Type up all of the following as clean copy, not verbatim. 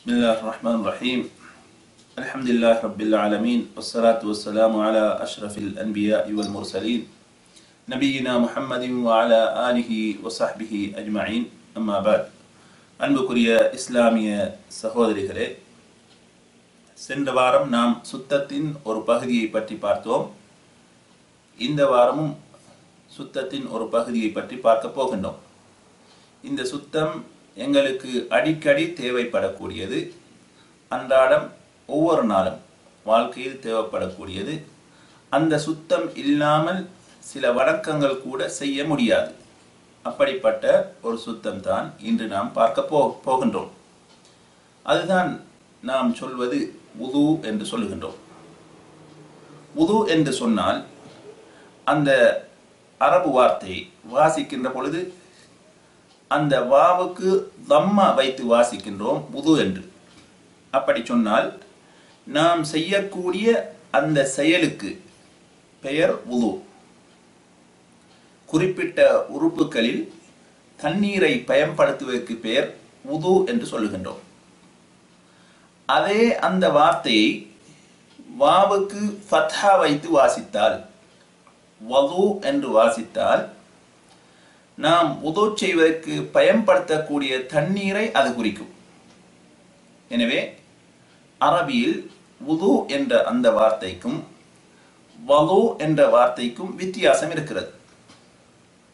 بسم الله الرحمن الرحيم الحمد لله رب العالمين والصلاة والسلام على أشرف الأنبياء والمرسلين نبينا محمد وعلى آله وصحبه أجمعين أما بعد அன்புக்குரிய இஸ்லாமிய சகோதரிகளே, சென்ற வாரம் நாம் சுத்தத்தின் ஒரு பகுதியை பற்றி பார்த்தோம். இந்த வாரமும் சுத்தத்தின் ஒரு பகுதியை பற்றி பார்க்க போகின்றோம். இந்த சுத்தம் எங்களுக்கு அடிக்கடி தேவைப்படக்கூடியது, அன்றாடம் ஒவ்வொரு நாளும் வாழ்க்கையில் தேவைப்படக்கூடியது. அந்த சுத்தம் இல்லாமல் சில வணக்கங்கள் கூட செய்ய முடியாது. அப்படிப்பட்ட ஒரு சுத்தம் தான் இன்று நாம் பார்க்க போகின்றோம். அதுதான் நாம் சொல்வது வுது என்று சொல்லுகின்றோம். வுது என்று சொன்னால் அந்த அரபு வார்த்தை வாசிக்கின்ற பொழுது அந்த வாவுக்கு தம்மா வைத்து வாசிக்கின்றோம் வுது என்று. அப்படி சொன்னால் நாம் செய்யக்கூடிய அந்த செயலுக்கு பெயர் வுது. குறிப்பிட்ட உறுப்புகளில் தண்ணீரை பயன்படுத்துவதற்கு பெயர் வுது என்று சொல்லுகின்றோம். அதே அந்த வார்த்தையை வாவுக்கு ஃபத்ஹா வைத்து வாசித்தால், வது என்று வாசித்தால், நாம் வுது செய்வதற்கு பயன்படுத்தக்கூடிய தண்ணீரை அது குறிக்கும். எனவே அரபியில் வுது என்ற அந்த வார்த்தைக்கும் வது என்ற வார்த்தைக்கும் வித்தியாசம் இருக்கிறது.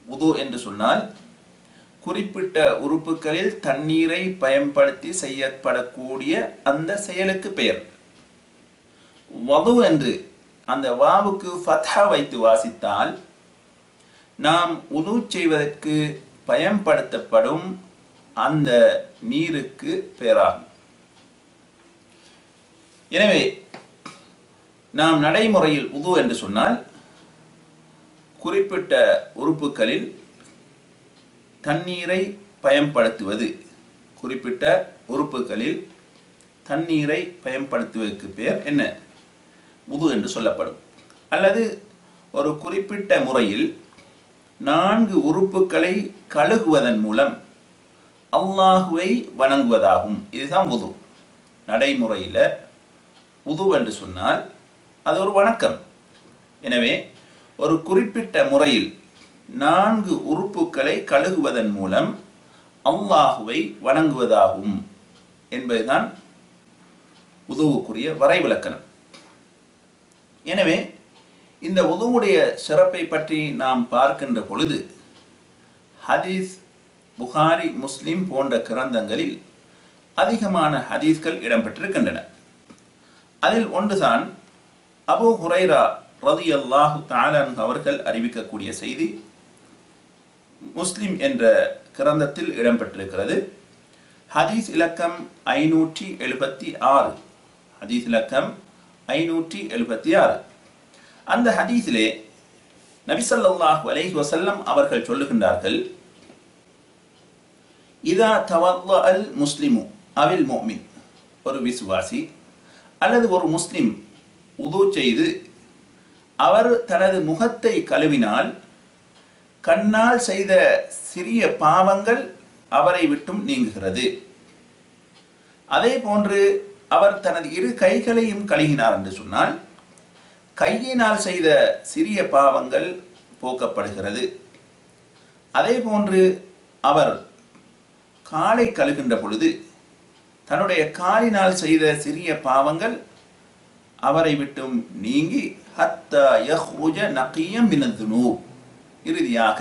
வுது என்று சொன்னால் குறிப்பிட்ட உறுப்புகளில் தண்ணீரை பயன்படுத்தி செய்யப்படக்கூடிய அந்த செயலுக்கு பெயர். வது என்று அந்த வாவுக்கு ஃபத்ஹா வைத்து வாசித்தால் நாம் வுது செய்வதற்கு பயன்படுத்தப்படும் அந்த நீருக்கு பெயராகும். எனவே நாம் நடைமுறையில் வுது என்று சொன்னால் குறிப்பிட்ட உறுப்புகளில் தண்ணீரை பயன்படுத்துவது, குறிப்பிட்ட உறுப்புகளில் தண்ணீரை பயன்படுத்துவதற்கு பெயர் என்ன? வுது என்று சொல்லப்படும். அல்லது ஒரு குறிப்பிட்ட முறையில் 4 உறுப்புகளை கழுகுவதன் மூலம் அல்லாஹுவை வணங்குவதாகும். இதுதான் வுது. நடைமுறையில் வுது என்று சொன்னால் அது ஒரு வணக்கம். எனவே ஒரு குறிப்பிட்ட முறையில் 4 உறுப்புகளை கழுகுவதன் மூலம் அல்லாஹுவை வணங்குவதாகும் என்பதுதான் வுதுவுக்குரிய வரைவிலக்கணம். எனவே இந்த வுதுவுடைய சிறப்பை பற்றி நாம் பார்க்கின்ற பொழுது ஹதீஸ், புகாரி, முஸ்லிம் போன்ற கிரந்தங்களில் அதிகமான ஹதீஸ்கள் இடம்பெற்றிருக்கின்றன. அதில் ஒன்றுதான் அபூ ஹுரைரா ரலியல்லாஹு தஆலா அன்ஹு அவர்கள் அறிவிக்கக்கூடிய செய்தி. முஸ்லிம் என்ற கிரந்தத்தில் இடம்பெற்றிருக்கிறது. ஹதீஸ் இலக்கம் 576. ஹதீஸ் இலக்கம் 576. அந்த ஹதீஸிலே நபி ஸல்லல்லாஹு அலைஹி வஸல்லம் அவர்கள் சொல்லுகின்றார்கள், இதா தவல்லல் முஸ்லிமு அவில் முஃமின், ஒரு விசுவாசி அல்லது ஒரு முஸ்லிம் வுது செய்து அவர் தனது முகத்தை கழுவினால் கண்ணால் செய்த சிறிய பாவங்கள் அவரை விட்டும் நீங்குகிறது. அதே போன்று அவர் தனது 2 கைகளையும் கழுவினார் என்று சொன்னால் கையினால் செய்த சிறிய பாவங்கள் போக்கப்படுகிறது. அதே போன்று அவர் காலை கழுகின்ற பொழுது தன்னுடைய காலினால் செய்த சிறிய பாவங்கள் அவரை விட்டும் நீங்கி ஹத்தா யஹ்ருஜ நகியம் மினத் துனூப், இறுதியாக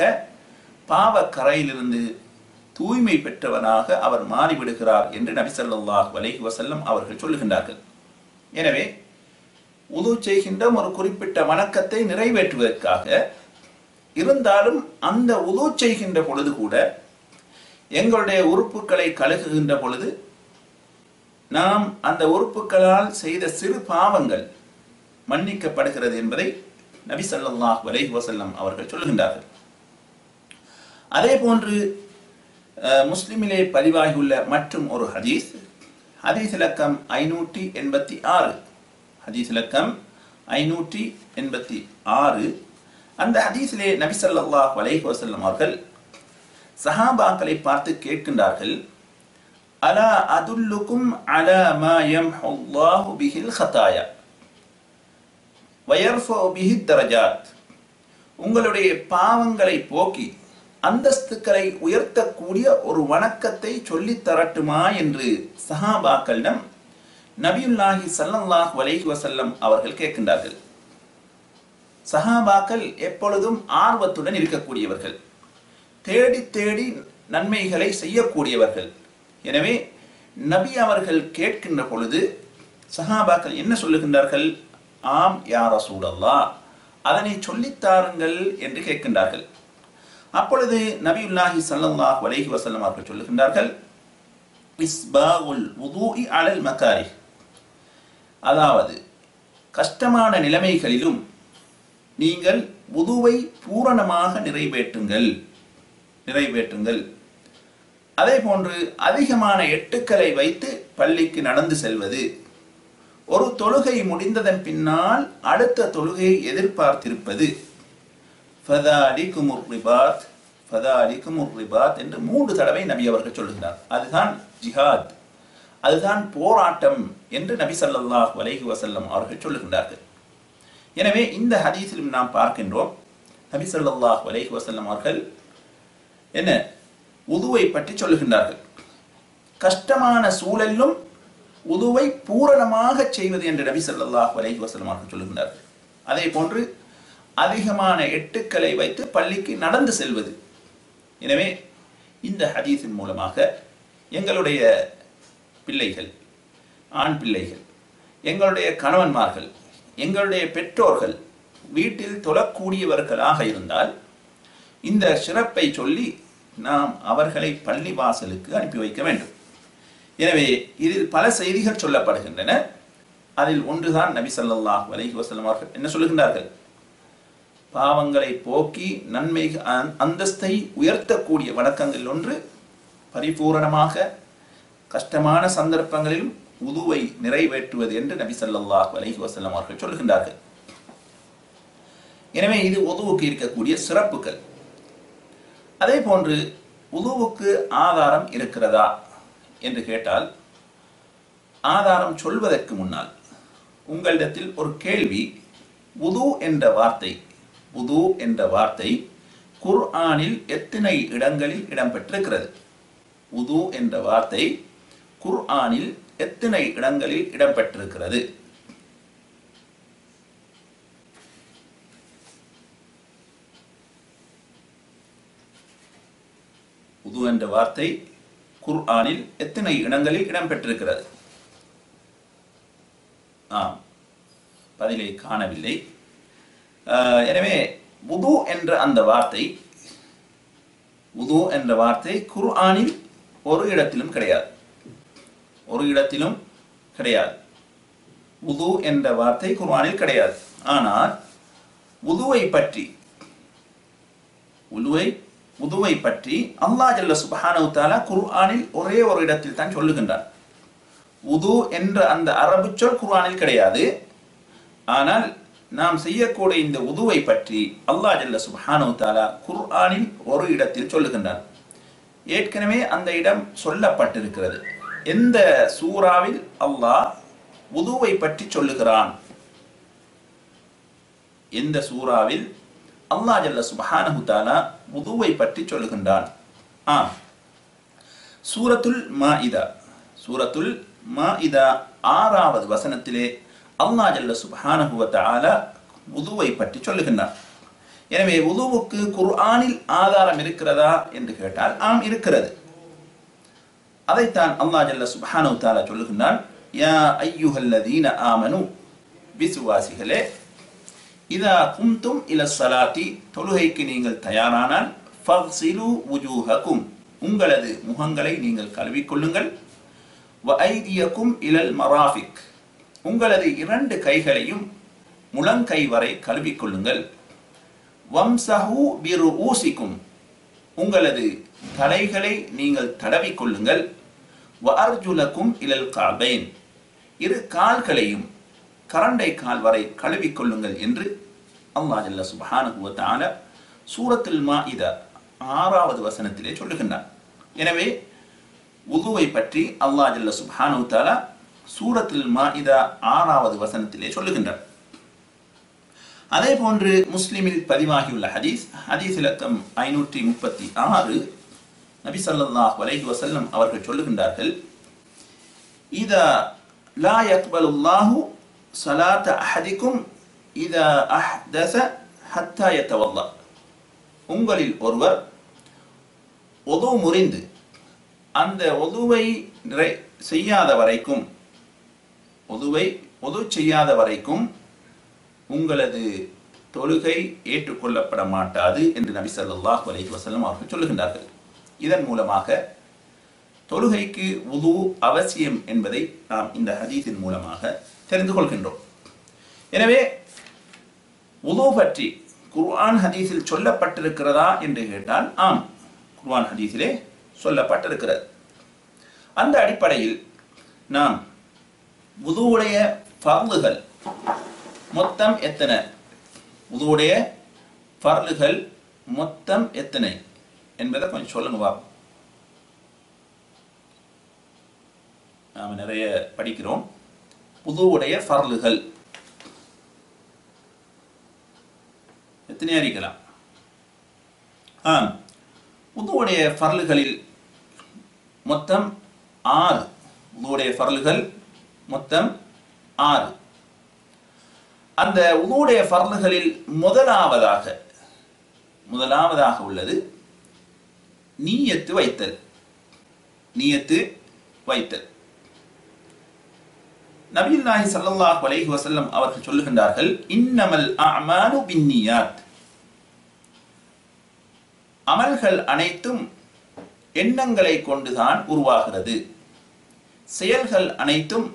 பாவக்கரையிலிருந்து தூய்மை பெற்றவனாக அவர் மாறிவிடுகிறார் என்று நபி ஸல்லல்லாஹு அலைஹி வஸல்லம் அவர்கள் சொல்லுகின்றார்கள். எனவே வுது செய்கின்ற ஒரு குறிப்பிட்ட வணக்கத்தை நிறைவேற்றுவதற்காக, இருந்தாலும் அந்த வுது செய்கின்ற பொழுது கூட எங்களுடைய உறுப்புகளை கழுகுகின்ற பொழுது நாம் அந்த உறுப்புகளால் செய்த சிறு பாவங்கள் மன்னிக்கப்படுகிறது என்பதை நபி ஸல்லல்லாஹு அலைஹி வஸல்லம் அவர்கள் சொல்லுகின்றார்கள். அதே போன்று முஸ்லிமிலே பதிவாகியுள்ள மற்றும் ஒரு ஹதீஸ், ஹதீஸ் இலக்கம் 586. ஹதீஸ் இலக்கம் 586. அந்த ஹதீஸிலே நபி ஸல்லல்லாஹு அலைஹி வஸல்லம் அவர்கள் சஹாபாக்களை பார்த்து கேட்கின்றார்கள், அலா அதுல்லுக்கும் அலா மா யம்ஹுல்லாஹு பிஹில் ஹதாயா வயர்ஃபு பிஹி தரஜாத். உங்களுடைய பாவங்களை போக்கி அந்தஸ்துக்களை உயர்த்தக்கூடிய ஒரு வணக்கத்தை சொல்லித் தரட்டுமா என்று சஹாபாக்களிடம் நபியுல்லாஹி ஸல்லல்லாஹு அலைஹி வஸல்லம் அவர்கள் கேட்கின்றார்கள். சஹாபாக்கள் எப்பொழுதும் ஆர்வத்துடன் இருக்கக்கூடியவர்கள், தேடி தேடி நன்மைகளை செய்யக்கூடியவர்கள். எனவே நபி அவர்கள் கேட்கின்ற பொழுது சஹாபாக்கள் என்ன சொல்லுகின்றார்கள்? ஆம் யா ரசூலல்லாஹ், அதனை சொல்லித்தாருங்கள் என்று கேட்கின்றார்கள். அப்பொழுது நபியுல்லாஹி ஸல்லல்லாஹு அலைஹி வஸல்லம் அவர்கள் சொல்லுகின்றார்கள், இஸ்பாகுல் வுதுஇ அலல் மகாரிஹ், அதாவது கஷ்டமான நிலைமைகளிலும் நீங்கள் வுதுவை பூரணமாக நிறைவேற்றுங்கள். அதே போன்று அதிகமான எட்டுக்களை வைத்து பள்ளிக்கு நடந்து செல்வது, ஒரு தொழுகை முடிந்ததன் பின்னால் அடுத்த தொழுகையை எதிர்பார்த்திருப்பது, ஃபதாலிகுமுர் ரிபாத் என்று 3 தடவை நபி அவர்கள் சொல்லுகிறார். அதுதான் ஜிஹாத், அதுதான் போராட்டம் என்று நபி ஸல்லல்லாஹு அலைஹி வஸல்லம் அவர்கள் சொல்லுகின்றார்கள். எனவே இந்த ஹதீஸிலும் நாம் பார்க்கின்றோம், நபி ஸல்லல்லாஹு அலைஹி வஸல்லம் அவர்கள் என்ன உதுவை பற்றி சொல்லுகின்றார்கள். கஷ்டமான சூழலிலும் உதுவை பூரணமாக செய்வது என்று நபி ஸல்லல்லாஹு அலைஹி வஸல்லம் அவர்கள் சொல்லுகின்றார்கள். அதே போன்று அதிகமான எட்டுக்களை வைத்து பள்ளிக்கு நடந்து செல்வது. எனவே இந்த ஹதீஸின் மூலமாக எங்களுடைய பிள்ளைகள், ஆண் பிள்ளைகள், எங்களுடைய கணவன்மார்கள், எங்களுடைய பெற்றோர்கள் வீட்டில் தொழக்கூடியவர்களாக இருந்தால் இந்த சிறப்பை சொல்லி நாம் அவர்களை பள்ளி வாசலுக்கு அனுப்பி வைக்க வேண்டும். எனவே இதில் பல செய்திகள் சொல்லப்படுகின்றன. அதில் ஒன்றுதான் நபி ஸல்லல்லாஹு அலைஹி வஸல்லம் அவர்கள் என்ன சொல்லுகின்றார்கள்? பாவங்களை போக்கி நன்மை அந்தஸ்தை உயர்த்தக்கூடிய வணக்கங்கள் ஒன்று பரிபூரணமாக கஷ்டமான சந்தர்ப்பங்களிலும் உதுவை நிறைவேற்றுவது என்று நபி ஸல்லல்லாஹு அலைஹி வஸல்லம் அவர்கள் சொல்லுகின்றார்கள். எனவே இது உதுவுக்கு இருக்கக்கூடிய சிறப்புகள். அதே போன்று உதுவுக்கு ஆதாரம் இருக்கிறதா என்று கேட்டால், ஆதாரம் சொல்வதற்கு முன்னால் உங்களிடத்தில் ஒரு கேள்வி. உது என்ற வார்த்தை குர்ஆனில் எத்தனை இடங்களில் இடம்பெற்றிருக்கிறது? உது என்ற வார்த்தை குர்ஆனில் எத்தனை இடங்களில் இடம்பெற்றிருக்கிறது? உது என்ற வார்த்தை குர்ஆனில் எத்தனை இடங்களில் இடம்பெற்றிருக்கிறது? பதிலை காணவில்லை. எனவே வுது என்ற அந்த வார்த்தை, வுது என்ற வார்த்தை குர்ஆனில் ஒரு இடத்திலும் கிடையாது. வுது என்ற வார்த்தை குர்ஆனில் கிடையாது. ஆனால் வுதுவை பற்றி அல்லாஹ் ஜல்ல சுப்ஹானஹு வ தஆலா குர்ஆனில் ஒரே ஒரு இடத்தில் தான் சொல்லுகின்றார். வுது என்ற அந்த அரபு சொல் குர்ஆனில் கிடையாது. ஆனால் நாம் செய்யக்கூடிய இந்த வுதுவை பற்றி அல்லாஹ் ஜல்ல சுப்ஹானஹு வ தஆலா குர்ஆனில் ஒரு இடத்தில் சொல்லுகின்றார். ஏற்கனவே அந்த இடம் சொல்லப்பட்டிருக்கிறது. எந்த சூராவில் அல்லாஹ் வுதுவை பற்றி சொல்லுகிறான்? எந்த சூராவில் அல்லாஹ் ஜல்ல சுப்ஹானஹு வ தஆலா வுதுவை பற்றி சொல்லுகின்றான்? சூரத்துல் மாஇதா 6வது வசனத்திலே அல்லாஹ் ஜல்ல சுப்ஹானஹு வ தஆலா வுதுவை பற்றி சொல்லுகின்றான். எனவே வுதுவுக்கு குர்ஆனில் ஆதாரம் இருக்கிறதா என்று கேட்டால் ஆம், இருக்கிறது. அதைத்தான் அல்லாஹ் ஜல்ல சுப்ஹானஹு வ தஆலா சொல்லுகின்றான். யா அய்யுஹல்லதீன ஆமனு, விசுவாசிகளே, இதா கும்தும் இலஸ் ஸலாத்தி, தொழுகைக்கு நீங்கள் தயாரானால், ஃபக்ஸிலு வுஜூஹக்கும், உங்களது முகங்களை நீங்கள் கழுவிக்கொள்ளுங்கள், வ ஐதியக்கும் இலல் மராஃபிக், உங்களது 2 கைகளையும் முழங்கை வரை கழுவிக்கொள்ளுங்கள், வம்சஹு பிருஊசிக்கும், உங்களது தலைகளை நீங்கள் தடவிக்கொள்ளுங்கள், வ அர்ஜுலக்கும் இலல் கஅபைன், 2 கால்களையும் கரண்டை கால் வரை கழுவிக்கொள்ளுங்கள் என்று அல்லாஹ் ஜல்ல சுப்ஹானஹு வ தஆலா சூரத்துல் மாஇதா 6வது வசனத்திலே சொல்லுகின்றார். எனவே உதுவை பற்றி அல்லாஹ் ஜல்ல சுப்ஹானஹு தஆலா சூரத்துல் மாஇதா 6வது வசனத்திலே சொல்லுகின்றார். அதே போன்று முஸ்லிமில் பதிவாகியுள்ள ஹதீஸ் இலக்கம் 536 நபி ஸல்லல்லாஹு அலைஹி வஸல்லம் அவர்கள் சொல்லுகின்றார்கள், இதா லா யக்பலுல்லாஹு ஸலாத அஹதிக்கும் இதா அஹ்தஸ ஹத்தா யதவல்லா. உங்களில் ஒருவர் ஒது முறிந்து அந்த ஒதுவை செய்யாத வரைக்கும் ஒது செய்யாத வரைக்கும் உங்களது தொழுகை ஏற்றுக்கொள்ளப்பட மாட்டாது என்று நபி ஸல்லல்லாஹு அலைஹி வஸல்லம் அவர்கள் சொல்லுகின்றார்கள். இதன் மூலமாக தொழுகைக்கு வுது அவசியம் என்பதை நாம் இந்த ஹதீஸின் மூலமாக தெரிந்து கொள்கின்றோம். எனவே வுது பற்றி குர்ஆன் ஹதீஸில் சொல்லப்பட்டிருக்கிறதா என்று கேட்டால் ஆம், குர்ஆன் ஹதீஸிலே சொல்லப்பட்டிருக்கிறது. அந்த அடிப்படையில் நாம் வுதுவுடைய ஃபர்லுகள் மொத்தம் எத்தனை, வுதுவுடைய ஃபர்லுகள் மொத்தம் எத்தனை என்பதை கொஞ்சம் சொல்லுங்க பாப்போம். நாம் நிறைய படிக்கிறோம். வுதுவுடைய ஃபர்லுகள் எத்தனையா இருக்கலாம்? வுதுவுடைய ஃபர்லுகளில் மொத்தம் 6. வுதுவுடைய ஃபர்லுகள் மொத்தம் 6. அந்த வுதுவுடைய ஃபர்லுகளில் முதலாவதாக உள்ளது நிய்யத்து வைத்தல். நபியுல்லாஹி ஸல்லல்லாஹு அலைஹி வஸல்லம் அவர்கள் சொல்லுகின்றார்கள், இன்னமல் அஅமாலு பின்னியாத். அமல்கள் அனைத்தும் எண்ணங்களை கொண்டுதான் உருவாகிறது. செயல்கள் அனைத்தும்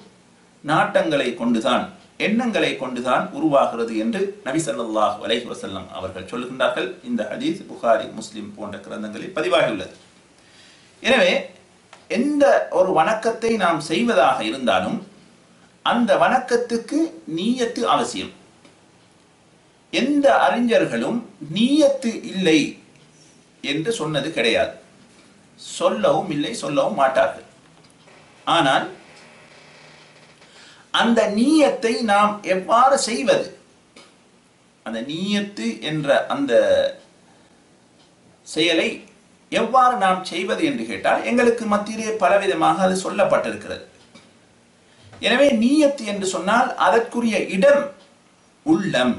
நாட்டங்களை கொண்டுதான், எண்ணங்களை கொண்டுதான் உருவாகிறது என்று நபி ஸல்லல்லாஹு அலைஹி வஸல்லம் அவர்கள் சொல்லுகின்றார்கள். இந்த ஹதீஸ் புகாரி, முஸ்லிம் போன்ற கிரந்தங்களில் பதிவாகியுள்ளது. எனவே எந்த ஒரு வணக்கத்தை நாம் செய்வதாக இருந்தாலும் அந்த வணக்கத்துக்கு நீயத்து அவசியம். எந்த அறிஞர்களும் நீயத்து இல்லை என்று சொன்னது கிடையாது. சொல்லவும் இல்லை, சொல்லவும் மாட்டார்கள். ஆனால் அந்த நீயத்தை நாம் எவ்வாறு செய்வது, அந்த நீயத்து என்ற அந்த செயலை எவ்வாறு நாம் செய்வது என்று கேட்டால் எங்களுக்கு மத்தியிலே பலவிதமாக அது சொல்லப்பட்டிருக்கிறது. எனவே நீயத்து என்று சொன்னால் அதற்குரிய இடம் உள்ளம்.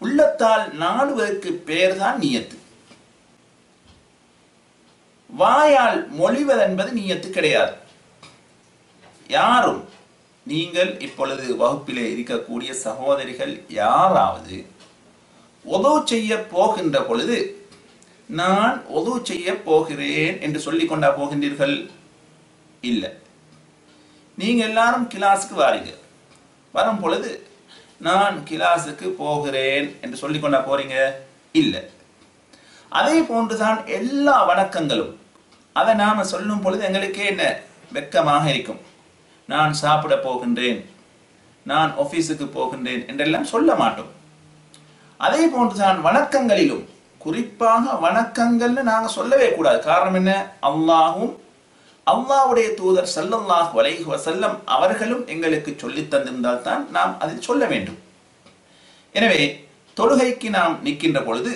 உள்ளத்தால் நாடுவதற்கு பெயர்தான் நீயத்து. வாயால் மொழிவதென்பது நீயத்து கிடையாது. யாரும், நீங்கள் இப்பொழுது வகுப்பிலே இருக்கக்கூடிய சகோதரிகள் யாராவது ஒது செய்ய போகின்ற பொழுது நான் ஒது செய்ய போகிறேன் என்று சொல்லிக் கொண்டா போகின்றீர்கள்? இல்லை. நீங்க எல்லாரும் கிளாஸுக்கு வாரீங்க, வரும் பொழுது நான் கிளாஸுக்கு போகிறேன் என்று சொல்லிக் கொண்டா போறீங்க? இல்லை. அதே போன்றுதான் எல்லா வணக்கங்களும். அதை நாம சொல்லும் பொழுது எங்களுக்கே என்ன வெட்கமாக இருக்கும். நான் சாப்பிட போகின்றேன், நான் ஆபீஸுக்கு போகின்றேன் என்றெல்லாம் சொல்ல மாட்டோம். அதே போன்றுதான் வணக்கங்களிலும், குறிப்பாக வணக்கங்கள்னு நாங்க சொல்லவே கூடாது. காரணம் என்ன? அல்லாஹும் அல்லாஹ்வுடைய தூதர் ஸல்லல்லாஹு அலைஹி வஸல்லம் அவர்களும் எங்களுக்கு சொல்லித் தந்திருந்தால் தான் நாம் அதில் சொல்ல வேண்டும். எனவே தொழுகைக்கு நாம் நிற்கின்ற பொழுது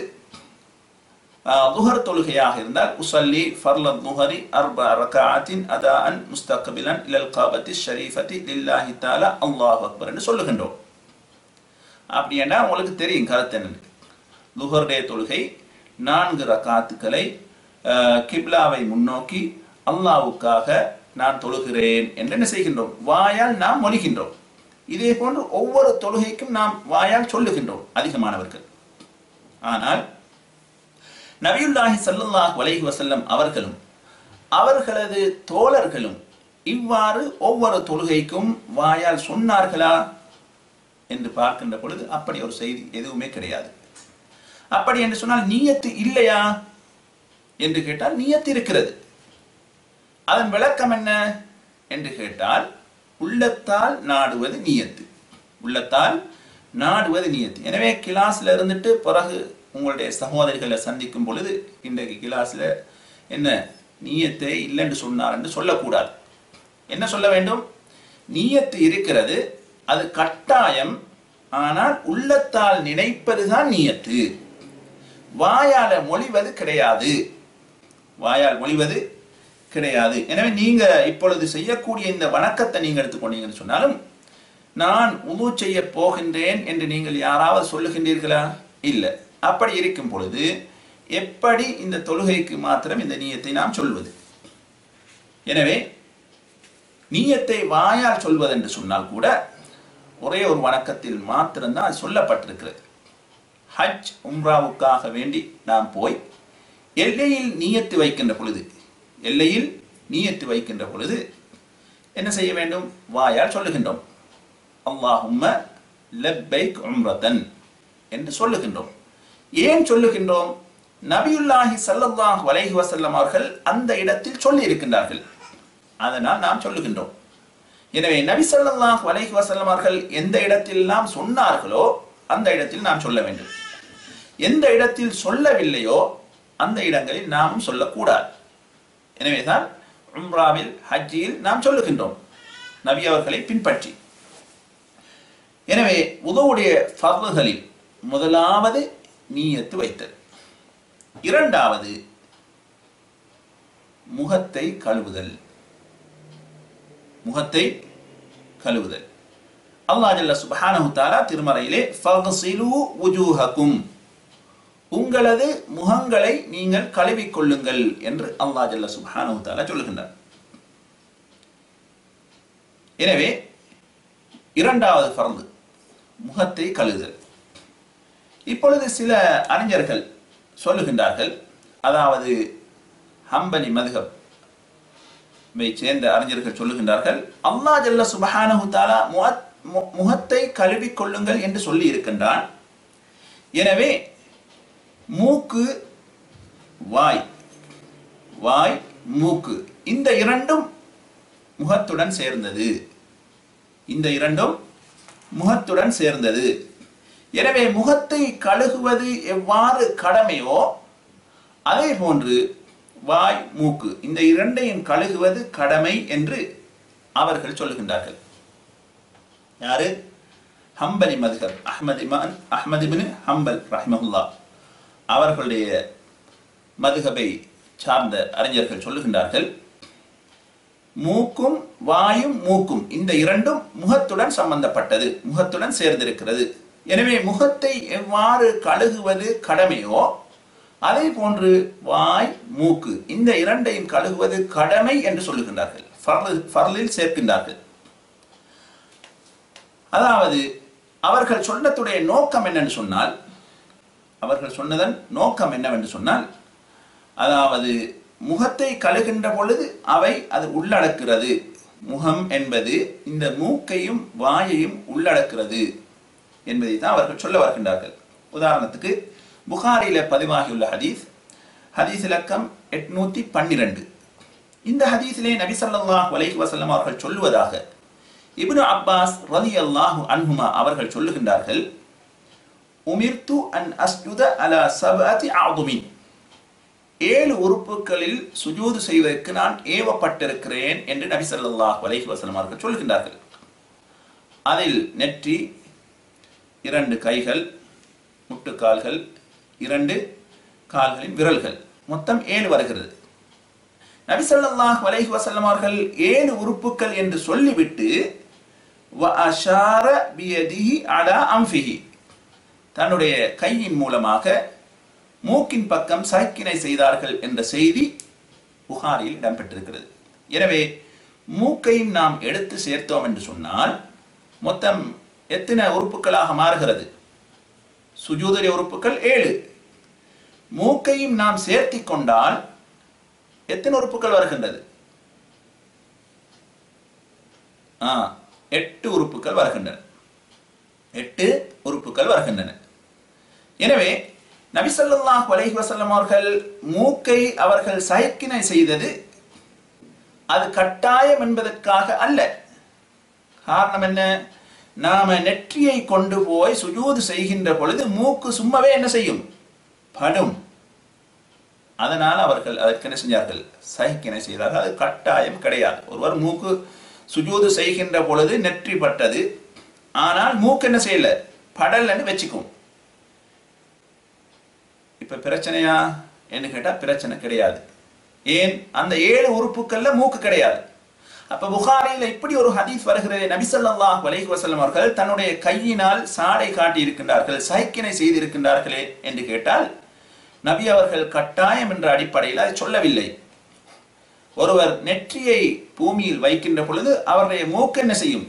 ظهر தொழுகையாக இருந்தால் உஸல்லி ஃபர்ல ظஹரி 4 ரக்அத்தின் அதான் முஸ்தக்பிலன் இலல் காபத்தி ஷரீஃபத்தி லில்லாஹி தஆலா அல்லாஹு அக்பர் என்று சொல்லுகின்றோம். அப்படின்னா உங்களுக்கு தெரியும் கருத்து என்ன. லுஹருடைய தொழுகை 4 ரக்அத்துக்களை கிப்லாவை முன்னோக்கி அல்லாஹ்வுக்காக நான் தொழுகிறேன் என்று என்ன செய்கின்றோம்? வாயால் நாம் மொழிகின்றோம். இதே போன்று ஒவ்வொரு தொழுகைக்கும் நாம் வாயால் சொல்லுகின்றோம் அதிகமானவர்கள். ஆனால் நபியுல்லாஹி ஸல்லல்லாஹு அலைஹி வஸல்லம் அவர்களும் அவர்களது தோழர்களும் இவ்வாறு ஒவ்வொரு தொழுகைக்கும் வாயால் சொன்னார்களா என்று பார்க்கின்ற பொழுது அப்படி ஒரு செய்தி எதுவுமே கிடையாது. அப்படி என்று சொன்னால் நீயத்து இல்லையா என்று கேட்டால் நீயத்து இருக்கிறது. அதன் விளக்கம் என்ன என்று கேட்டால் உள்ளத்தால் நாடுவது நீயத்து. உள்ளத்தால் நாடுவது நீயத்து. எனவே கிளாஸ்ல இருந்துட்டு பிறகு உங்களுடைய சகோதரிகளை சந்திக்கும் பொழுது இன்றைக்கு கிளாஸ்ல என்ன நீயத்தை இல்லைன்னு சொன்னார் என்று சொல்லக்கூடாது. என்ன சொல்ல வேண்டும்? நீயத்து இருக்கிறது, அது கட்டாயம். ஆனால் உள்ளத்தால் நினைப்பதுதான் நீயத்து, வாயால மொழிவது கிடையாது. வாயால் மொழிவது கிடையாது. எனவே நீங்க இப்பொழுது செய்யக்கூடிய இந்த வணக்கத்தை நீங்க எடுத்துக்கொண்டீங்கன்னு சொன்னாலும், நான் உது செய்ய போகின்றேன் என்று நீங்கள் யாராவது சொல்லுகின்றீர்களா? இல்லை. அப்படி இருக்கும் பொழுது எப்படி இந்த தொழுகைக்கு மாத்திரம் இந்த நீயத்தை நாம் சொல்வது? எனவே நீயத்தை வாயால் சொல்வது என்று சொன்னால் கூட ஒரே ஒரு வணக்கத்தில் மாத்திரம்தான் அது சொல்லப்பட்டிருக்கிறது. ஹஜ் உம்ராவுக்காக வேண்டி நாம் போய் எல்லையில் நீயத்து வைக்கின்ற பொழுது என்ன செய்ய வேண்டும்? வாயால் சொல்லுகின்றோம், அல்லாஹும்ம லப்பைக் உம்ரதன் என்று சொல்லுகின்றோம். ஏன் சொல்லுகின்றோம்? நபியுல்லாஹி ஸல்லல்லாஹு அலைஹி வஸல்லம் அவர்கள் அந்த இடத்தில் சொல்லி இருக்கின்றார்கள், அதனால் நாம் சொல்லுகின்றோம். எனவே நபி ஸல்லல்லாஹு அலைஹி வஸல்லம் அவர்கள் எந்த இடத்தில் நாம் சொன்னார்களோ அந்த இடத்தில் நாம் சொல்ல வேண்டும். எந்த இடத்தில் சொல்லவில்லையோ அந்த இடங்களில் நாம் சொல்லக்கூடாது. எனவேதான் உம்ராவில், ஹஜ்ஜில் நாம் சொல்லுகின்றோம் நபி அவர்களை பின்பற்றி. எனவே உதுவுடைய ஃபர்துகளில் முதலாவது நீயத்து வைத்தல், இரண்டாவது முகத்தை கழுவுதல். அல்லாஹ் ஜல்ல சுப்ஹானஹு தஆலா திருமறையிலே ஃபக்ஸிலு வுஜூஹக்கும், உங்களது முகங்களை நீங்கள் கழுவிக் கொள்ளுங்கள் என்று அல்லாஹ் ஜல்ல சுப்ஹானஹு தஆலா சொல்லுகின்றார். எனவே இரண்டாவது ஃபர்து முகத்தை கழுவுதல். இப்பொழுது சில அறிஞர்கள் சொல்லுகின்றார்கள், அதாவது ஹம்பலி மத்ஹப் சேர்ந்த அறிஞர்கள் சொல்லுகின்றார்கள், அல்லாஹ் ஜல்ல சுப்ஹானஹு தஆலா முகத்தை கழுவிக் கொள்ளுங்கள் என்று சொல்லி இருக்கின்றான். எனவே மூக்கு, வாய் மூக்கு இந்த இரண்டும் முகத்துடன் சேர்ந்தது. எனவே முகத்தை கழுகுவது எவ்வாறு கடமையோ அதே போன்று வாய், மூக்கு இந்த இரண்டையும் கழுகுவது கடமை என்று அவர்கள் சொல்லுகின்றார்கள். யாரு? ஹம்பலி மத்ஹப், அஹ்மத் இப்னு ஹம்பல் ரஹிமஹுல்லாஹ் அவர்களுடைய மத்ஹபை சார்ந்த அறிஞர்கள் சொல்லுகின்றார்கள், மூக்கும் வாயும் மூக்கும் இந்த இரண்டும் முகத்துடன் சம்பந்தப்பட்டது, முகத்துடன் சேர்ந்திருக்கிறது. எனவே முகத்தை எவ்வாறு கழுகுவது கடமையோ அதே போன்று வாய், மூக்கு இந்த இரண்டையும் கழுகுவது கடமை என்று சொல்லுகின்றார்கள், ஃபர்லில் சேர்க்கின்றார்கள். அதாவது அவர்கள் சொன்னதுடைய நோக்கம் என்னன்னு சொன்னால், அதாவது முகத்தை கழுகின்ற பொழுது அது உள்ளடக்கிறது. முகம் என்பது இந்த மூக்கையும் வாயையும் உள்ளடக்கிறது என்பதை தான் அவர்கள் சொல்ல வருகின்றார்கள். உதாரணத்துக்கு புகாரில பதிவாகியுள்ள ஹதீஸ் இலக்கம் 812. இந்த ஹதீஸிலே நபி ஸல்லல்லாஹு அலைஹி வஸல்லம் அவர்கள் சொல்லுவதாக இப்னு அப்பாஸ் ரலியல்லாஹு அன்ஹுமா அவர்கள் சொல்லுகின்றார்கள், உமிர்து அன் அஸ்ஜுத அலா சபஅதி அஅதுமின், 7 உறுப்புகளில் சுஜூது செய்வதற்கு நான் ஏவப்பட்டிருக்கிறேன் என்று நபி ஸல்லல்லாஹு அலைஹி வஸல்லம் அவர்கள் சொல்கின்றார்கள். அதில் நெற்றி, 2 கைகள், முட்டுக்கால்கள், 2 கால்களின் விரல்கள், மொத்தம் 7 வருகிறது. நபி ஸல்லல்லாஹு அலைஹி வஸல்லம் அவர்கள் 7 உறுப்புகள் என்று சொல்லிவிட்டு வ அஷார பியதிஹி அலா அன்ஃபிஹி, தன்னுடைய கையின் மூலமாக மூக்கின் பக்கம் சைக்கினை செய்தார்கள் என்ற செய்தி புகாரில் இடம்பெற்றிருக்கிறது. எனவே மூக்கையும் நாம் எடுத்து சேர்த்தோம் என்று சொன்னால் மொத்தம் எத்தனை உறுப்புகளாக மாறுகிறது? சுஜூதுடைய உறுப்புகள் 7. மூக்கையும் நாம் சேர்த்தி கொண்டால் எத்தனை உறுப்புகள் வருகின்றது? 8 உறுப்புகள் வருகின்றன. 8 உறுப்புகள் வருகின்றன. எனவே நபி ஸல்லல்லாஹு அலைஹி வஸல்லம் அவர்கள் மூக்கை அவர்கள் சைக்கினை செய்தது அது கட்டாயம் என்பதற்காக அல்ல. காரணம் என்ன? நாம நெற்றியை கொண்டு போய் சுஜூது செய்கின்ற பொழுது மூக்கு சும்மாவே என்ன செய்யும்? படும். அதனால் அவர்கள் அதற்கு என்ன செஞ்சார்கள்? சைக்கினை செய்தார்கள். அது கட்டாயம் கிடையாது. ஒருவர் மூக்கு சுஜூது செய்கின்ற பொழுது நெற்றி பட்டது, ஆனால் மூக்கு என்ன செய்யல, படல்னு வச்சுக்கும். இப்ப பிரச்சனையா என்று கேட்டா பிரச்சனை கிடையாது. ஏன்? அந்த 7 உறுப்புக்கள்ல மூக்கு கிடையாது. அப்ப புகாரில இப்படி ஒரு ஹதீஸ் வருகிறது. நபி ஸல்லல்லாஹு அலைஹி வஸல்லம் அவர்கள் தன்னுடைய கையினால் சாடை காட்டி இருக்கின்றார்கள், சைக்கினை செய்திருக்கின்றார்களே என்று கேட்டால், நபி அவர்கள் கட்டாயம் என்ற அடிப்படையில் அதை சொல்லவில்லை. ஒருவர் நெற்றியை பூமியில் வைக்கின்ற பொழுது அவருடைய மூக்கு என்ன செய்யும்?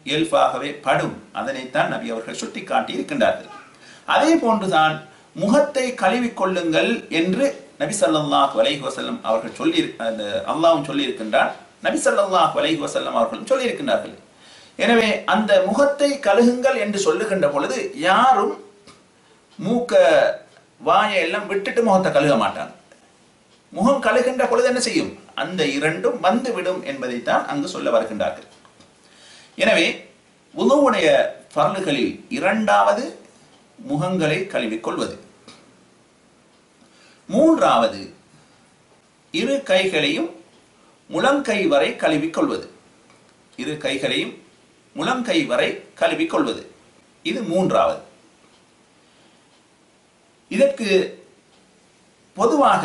இயல்பாகவே படும். அதனைத்தான் நபி அவர்கள் சுட்டி காட்டி இருக்கின்றார்கள். அதே போன்றுதான் முகத்தை கழுவிக்கொள்ளுங்கள் என்று நபி ஸல்லல்லாஹு அலைஹி வஸல்லம் அவர்கள் சொல்லி, அல்லாஹ்வும் சொல்லி இருக்கின்றார், நபி ஸல்லல்லாஹு அலைஹி வஸல்லம் அவர்களும் சொல்லி இருக்கின்றார்கள். எனவே அந்த முகத்தை கழுகுங்கள் என்று சொல்லுகின்ற பொழுது யாரும் மூக்க வாயை எல்லாம் விட்டுட்டு முகத்தை கழுக மாட்டாங்க. முகம் கழுகின்ற பொழுது என்ன செய்யும்? அந்த 2ம் வந்து விடும் என்பதைத்தான் அங்கு சொல்ல வருகின்றார்கள். எனவே வுதுவுடைய ஃபர்லுகளில் 2வது முகங்களை கழுவிக்கொள்வது. 3வது 2 கைகளையும் முழங்கை வரை கழுவிக்கொள்வது. 2 கைகளையும் முழங்கை வரை கழுவிக்கொள்வது. இது 3வது. இதற்கு பொதுவாக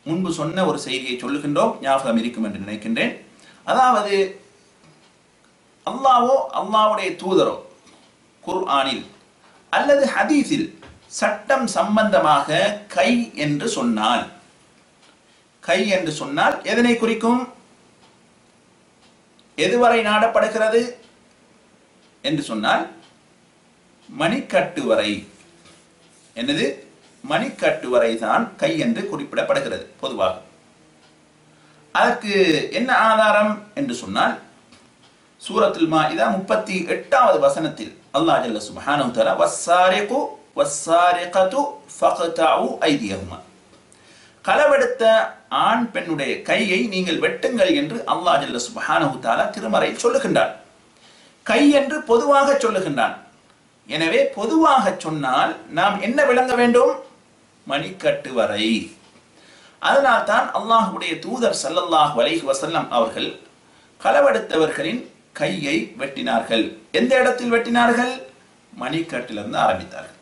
முன்பு சொன்ன ஒரு செய்தியை சொல்லுகின்றோம், ஞாபகம் இருக்கும் என்று நினைக்கின்றேன். அதாவது அல்லாஹ்வோ அல்லாஹ்வுடைய தூதரோ குர்ஆனில் அல்லது ஹதீஸில் சட்டம் சம்பந்தமாக கை என்று சொன்னால், கை என்று சொன்னால் எதனை குறிக்கும்? எதுவரை நாடப்படுகிறது என்று சொன்னால் மணிக்கட்டு வரை. என்னது? மணிக்கட்டு வரை தான் கை என்று குறிப்பிடப்படுகிறது பொதுவாக. அதற்கு என்ன ஆதாரம் என்று சொன்னால், சூரத்துல் மாஇதா 38வது வசனத்தில் அல்லாஹ் ஜல்ல சுப்ஹானஹு தஆலா வஸ்ஸாரிகு வஸ்ஸாரிகது ஃபக்தஉ ஐதியஹுமா, களவெடுத்த ஆண் பெண்ணுடைய கையை நீங்கள் வெட்டுங்கள் என்று அல்லாஹ் ஜல்ல சுப்ஹானஹு தஆலா திருமறையில் சொல்லுகின்றார். கை என்று பொதுவாக சொல்லுகின்றான். எனவே பொதுவாக சொன்னால் நாம் என்ன விளங்க வேண்டும்? மணிக்கட்டு வரை. அதனால்தான் அல்லாஹ்வுடைய தூதர் ஸல்லல்லாஹு அலைஹி வஸல்லம் அவர்கள் களவெடுத்தவர்களின் கையை வெட்டினார்கள். எந்த இடத்தில் வெட்டினார்கள்? மணிக்கட்டிலிருந்து ஆரம்பித்தார்கள்.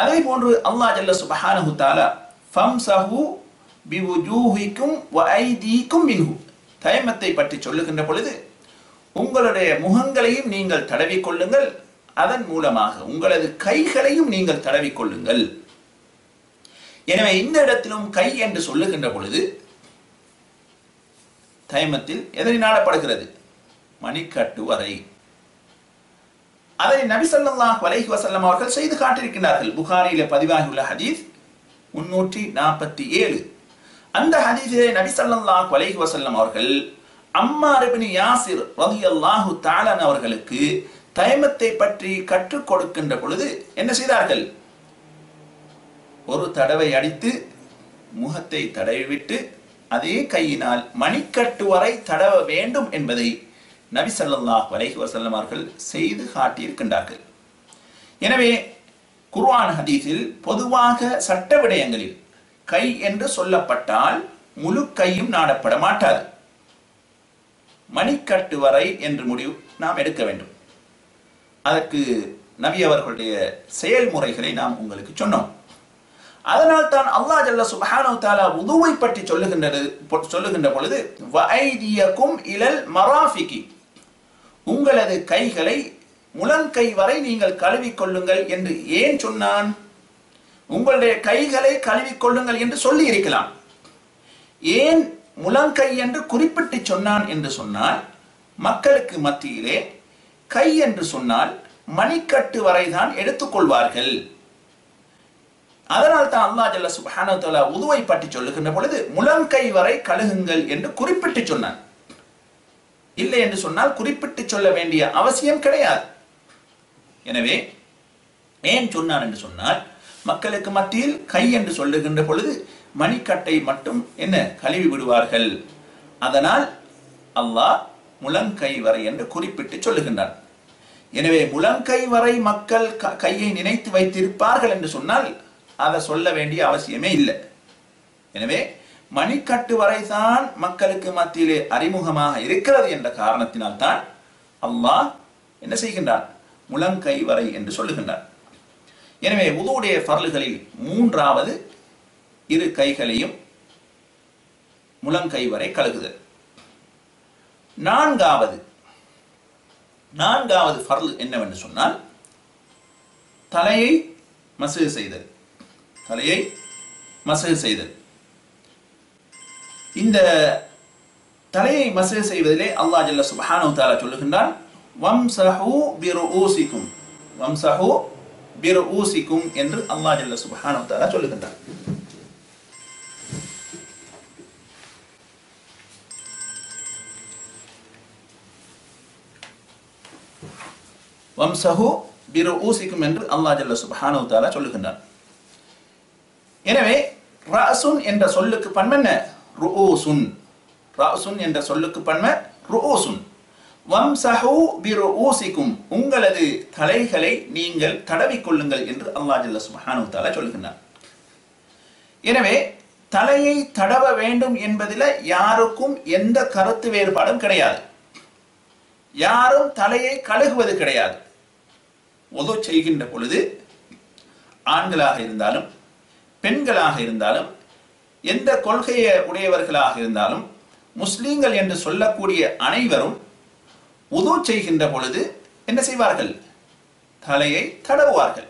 அதே போன்று அல்லாஹ் ஜல்ல சுப்ஹானஹு தஆலா ஃபம்ஸஹு பிவுஜூஹிக்கும் வஐதீக்கும் மின்ஹு, தயமத்தை பற்றி சொல்லுகின்ற பொழுது உங்களுடைய முகங்களையும் நீங்கள் தடவிக்கொள்ளுங்கள், அதன் மூலமாக உங்களது கைகளையும் நீங்கள் தடவிக்கொள்ளுங்கள். எனவே இந்த இடத்திலும் கை என்று சொல்லுகின்ற பொழுது தயமத்தில் எதனை நாடப்படுகிறது? மணிக்கட்டு வரை. அதை நபி ஸல்லல்லாஹு அலைஹி வஸல்லம் அவர்கள் செய்து காட்டியிருக்கிறார்கள். புகாரியிலே பதிவாகியுள்ள ஹதீஸ் 347. அந்த ஹதீஸிலே நபி ஸல்லல்லாஹு அலைஹி வஸல்லம் அவர்கள் அம்மார் இப்னு யாசிர் ரலியல்லாஹு தஆலா அவர்களுக்கு தயமத்தை பற்றி கற்றுக் கொடுக்கின்ற பொழுது என்ன செய்தார்கள்? ஒரு தடவை அடித்து முகத்தை தடவிவிட்டு அதே கையினால் மணிக்கட்டு வரை தடவ வேண்டும் என்பதை நபி ஸல்லல்லாஹு அலைஹி வஸல்லம் அவர்கள் செய்து காட்டியிருக்கின்றார்கள். எனவே குர்ஆன் ஹதீஸில் பொதுவாக சட்ட விடயங்களில் கை என்று சொல்லப்பட்டால் முழு கையும் நாடப்பட மாட்டாது. மணிக்கட்டு வரை என்று முடிவு நாம் எடுக்க வேண்டும். அதற்கு நபி அவர்களுடைய செயல்முறைகளை நாம் உங்களுக்கு சொன்னோம். அதனால் தான் அல்லாஹ் ஜல்ல சுப்ஹானஹு தஆலா வுதுவை பற்றி சொல்லுகின்ற பொழுது வஐதியகும் இலல் மராஃபிகி, உங்களது கைகளை முழங்கை வரை நீங்கள் கழுவிக்கொள்ளுங்கள் என்று ஏன் சொன்னான்? உங்களுடைய கைகளை கழுவிக்கொள்ளுங்கள் என்று சொல்லி இருக்கலாம். ஏன் முழங்கை என்று குறிப்பிட்டு சொன்னான் என்று சொன்னால், மக்களுக்கு மத்தியிலே கை என்று சொன்னால் மணிக்கட்டு வரைதான் எடுத்துக்கொள்வார்கள். அதனால் தான் அல்லாஹ் ஜல்ல சுப்ஹானஹு தஆலா வுதுவை பற்றி சொல்லுகின்ற பொழுது முழங்கை வரை கழுகுங்கள் என்று குறிப்பிட்டு சொன்னான். இல்லை என்று சொன்னால் குறிப்பிட்டு சொல்ல வேண்டிய அவசியம் கிடையாது. எனவே ஏன் சொன்னான் என்று சொன்னால், மக்களுக்கு மத்தியில் கை என்று சொல்லுகின்ற பொழுது மணிக்கட்டை மட்டும் என்ன கழுவி விடுவார்கள். அதனால் அல்லாஹ் முழங்கை வரை என்று குறிப்பிட்டு சொல்லுகின்றான். எனவே முழங்கை வரை மக்கள் கையை நினைத்து வைத்திருப்பார்கள் என்று சொன்னால் அதை சொல்ல வேண்டிய அவசியமே இல்லை. எனவே மணிக்கட்டு வரைதான் மக்களுக்கு மத்தியிலே அறிமுகமாக இருக்கிறது என்ற காரணத்தினால்தான் அல்லாஹ் என்ன செய்கின்றான், முழங்கை வரை என்று சொல்லுகின்றான். எனவே வுதுவுடைய ஃபர்லுகளில் மூன்றாவது இரு கைகளையும் முழங்கை வரை கழுகுதல். நான்காவது ஃபர்ல் என்னவென்று சொன்னால் தலையை மஸ்ஹ் செய்தல். தலையை மஸ்ஹ் செய்தல். இந்த தலையை மஸ்ஹ் செய்வதிலே அல்லாஹ் ஜல்ல சுப்ஹானஹு வ தஆலா சொல்லுகின்றான், வம்ஸஹு பிருஊசிக்கும், வம்ஸஹு பிருஊசிக்கும் என்று அல்லாஹ் ஜல்ல சுப்ஹானஹு வ தஆலா சொல்லுகின்றான். வம்ஸஹு பிருஊசிக்கும் என்று அல்லாஹ் ஜல்ல சுப்ஹானஹு வ தஆலா சொல்லுகின்றான். எனவே ரஅசுன் என்ற சொல்லுக்கு பன்மை என்ன? ருஊசுன். ரஅசுன் என்ற சொல்லுக்கு பன்மை ருஊசுன். வம்ஸஹு பிருஊசிக்கும், உங்களது தலைகளை நீங்கள் தடவிக்கொள்ளுங்கள் என்று அல்லாஹ் ஜல்ல சுப்ஹானஹு வ தஆலா சொல்லுகின்றான். எனவே தலையை தடவ வேண்டும் என்பதில் யாருக்கும் எந்த கருத்து வேறுபாடும் கிடையாது. யாரும் தலையை கழுகுவது கிடையாது. வுது செய்கின்ற பொழுது ஆண்களாக இருந்தாலும் பெண்களாக இருந்தாலும் எந்த கொள்கையை உடையவர்களாக இருந்தாலும் முஸ்லீம்கள் என்று சொல்லக்கூடிய அனைவரும் வுது செய்கின்ற பொழுது என்ன செய்வார்கள்? தலையை தடவுவார்கள்.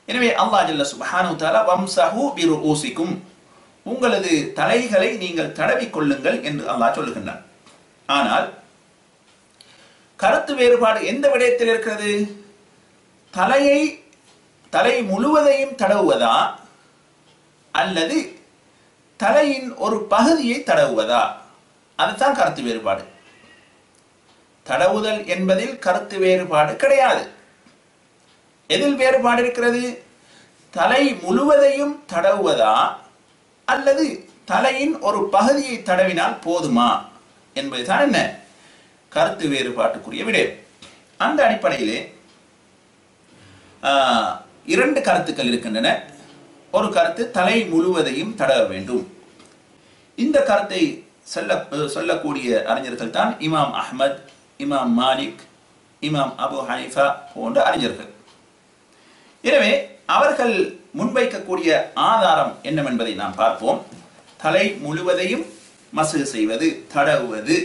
எனவே அல்லாஹ் ஜல்ல சுப்ஹானஹு வ தஆலா வம்ஸஹு பிருஊசிக்கும், உங்களது தலைகளை நீங்கள் தடவிக்கொள்ளுங்கள் என்று அல்லாஹ் சொல்லுகின்றான். ஆனால் கருத்து வேறுபாடு எந்த விடயத்தில் இருக்கிறது? தலை முழுவதையும் தடவுவதா அல்லது தலையின் ஒரு பகுதியை தடவுவதா? அதுதான் கருத்து வேறுபாடு. தடவுதல் என்பதில் கருத்து வேறுபாடு கிடையாது. எதில் வேறுபாடு இருக்கிறது? தலை முழுவதையும் தடவுவதா அல்லது தலையின் ஒரு பகுதியை தடவினால் போதுமா என்பதுதான் என்ன கருத்து வேறுபாட்டுக்குரிய விடயம். அந்த அடிப்படையிலே இரண்டு கருத்துக்கள் இருக்கின்றன. ஒரு கருத்து தலை முழுவதையும் தடவ வேண்டும். இந்த கருத்தை சொல்லக்கூடிய அறிஞர்கள் தான் இமாம் அஹ்மத், இமாம் மாலிக், இமாம் அபு ஹனீஃபா போன்ற அறிஞர்கள். எனவே அவர்கள் முன்வைக்கக்கூடிய ஆதாரம் என்னவென்பதை நாம் பார்ப்போம். தலை முழுவதையும் மஸ்ஹ் செய்வது, தடவுவது,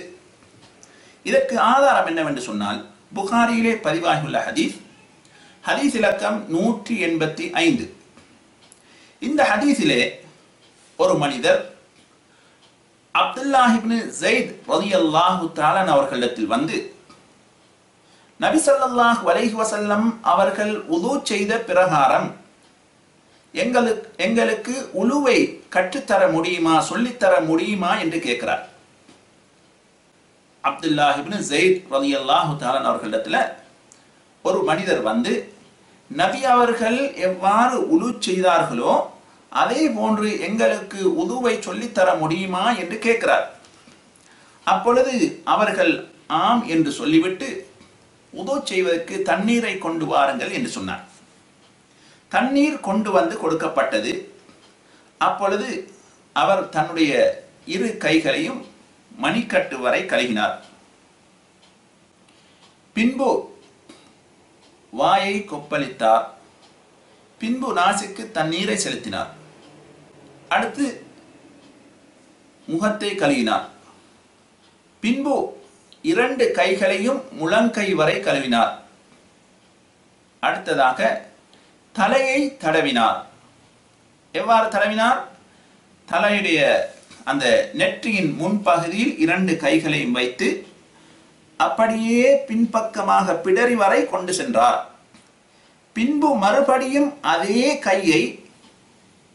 இதற்கு ஆதாரம் என்னவென்று சொன்னால் புகாரியிலே பதிவாகியுள்ள ஹதீஸ் இலக்கம் 185. இந்த ஹதீஸிலே ஒரு மனிதர் அப்துல்லாஹ் இப்னு ஸைத் ரலியல்லாஹு தஆலா அவர்களிடத்தில் வந்து நபி ஸல்லல்லாஹு அலைஹி வஸல்லம் அவர்கள் வுது செய்த பிரகாரம் எங்களுக்கு உலுவை கற்றுத்தர முடியுமா, சொல்லித்தர முடியுமா என்று கேட்கிறார். அப்துல்லாஹ் இப்னு ஸைத் ரலியல்லாஹு தஆலா அவர்களிடத்தில் ஒரு மனிதர் வந்து நபி அவர்கள் எவ்வாறு உலு செய்தார்களோ அதே போன்று எங்களுக்கு உதுவை சொல்லித்தர முடியுமா என்று கேட்கிறார். அப்பொழுது அவர்கள் ஆம் என்று சொல்லிவிட்டு உது செய்வதற்கு தண்ணீரை கொண்டு வாருங்கள் என்று சொன்னார். தண்ணீர் கொண்டு வந்து கொடுக்கப்பட்டது. அப்பொழுது அவர் தன்னுடைய இரு கைகளையும் மணிக்கட்டு வரை கழுகினார். பின்பு வாயை கொப்பளித்தார். பின்பு நாசிக்கு தண்ணீரை செலுத்தினார். அடுத்து முகத்தை கழுவினார். பின்பு இரண்டு கைகளையும் முழங்கை வரை கழுவினார். அடுத்ததாக தலையை தடவினார். எவ்வாறு தடவினார்? தலையுடைய அந்த நெற்றியின் முன்பகுதியில் இரண்டு கைகளையும் வைத்து அப்படியே பின்பக்கமாக பிடரி வரை கொண்டு சென்றார். பின்பு மறுபடியும் அதே கையை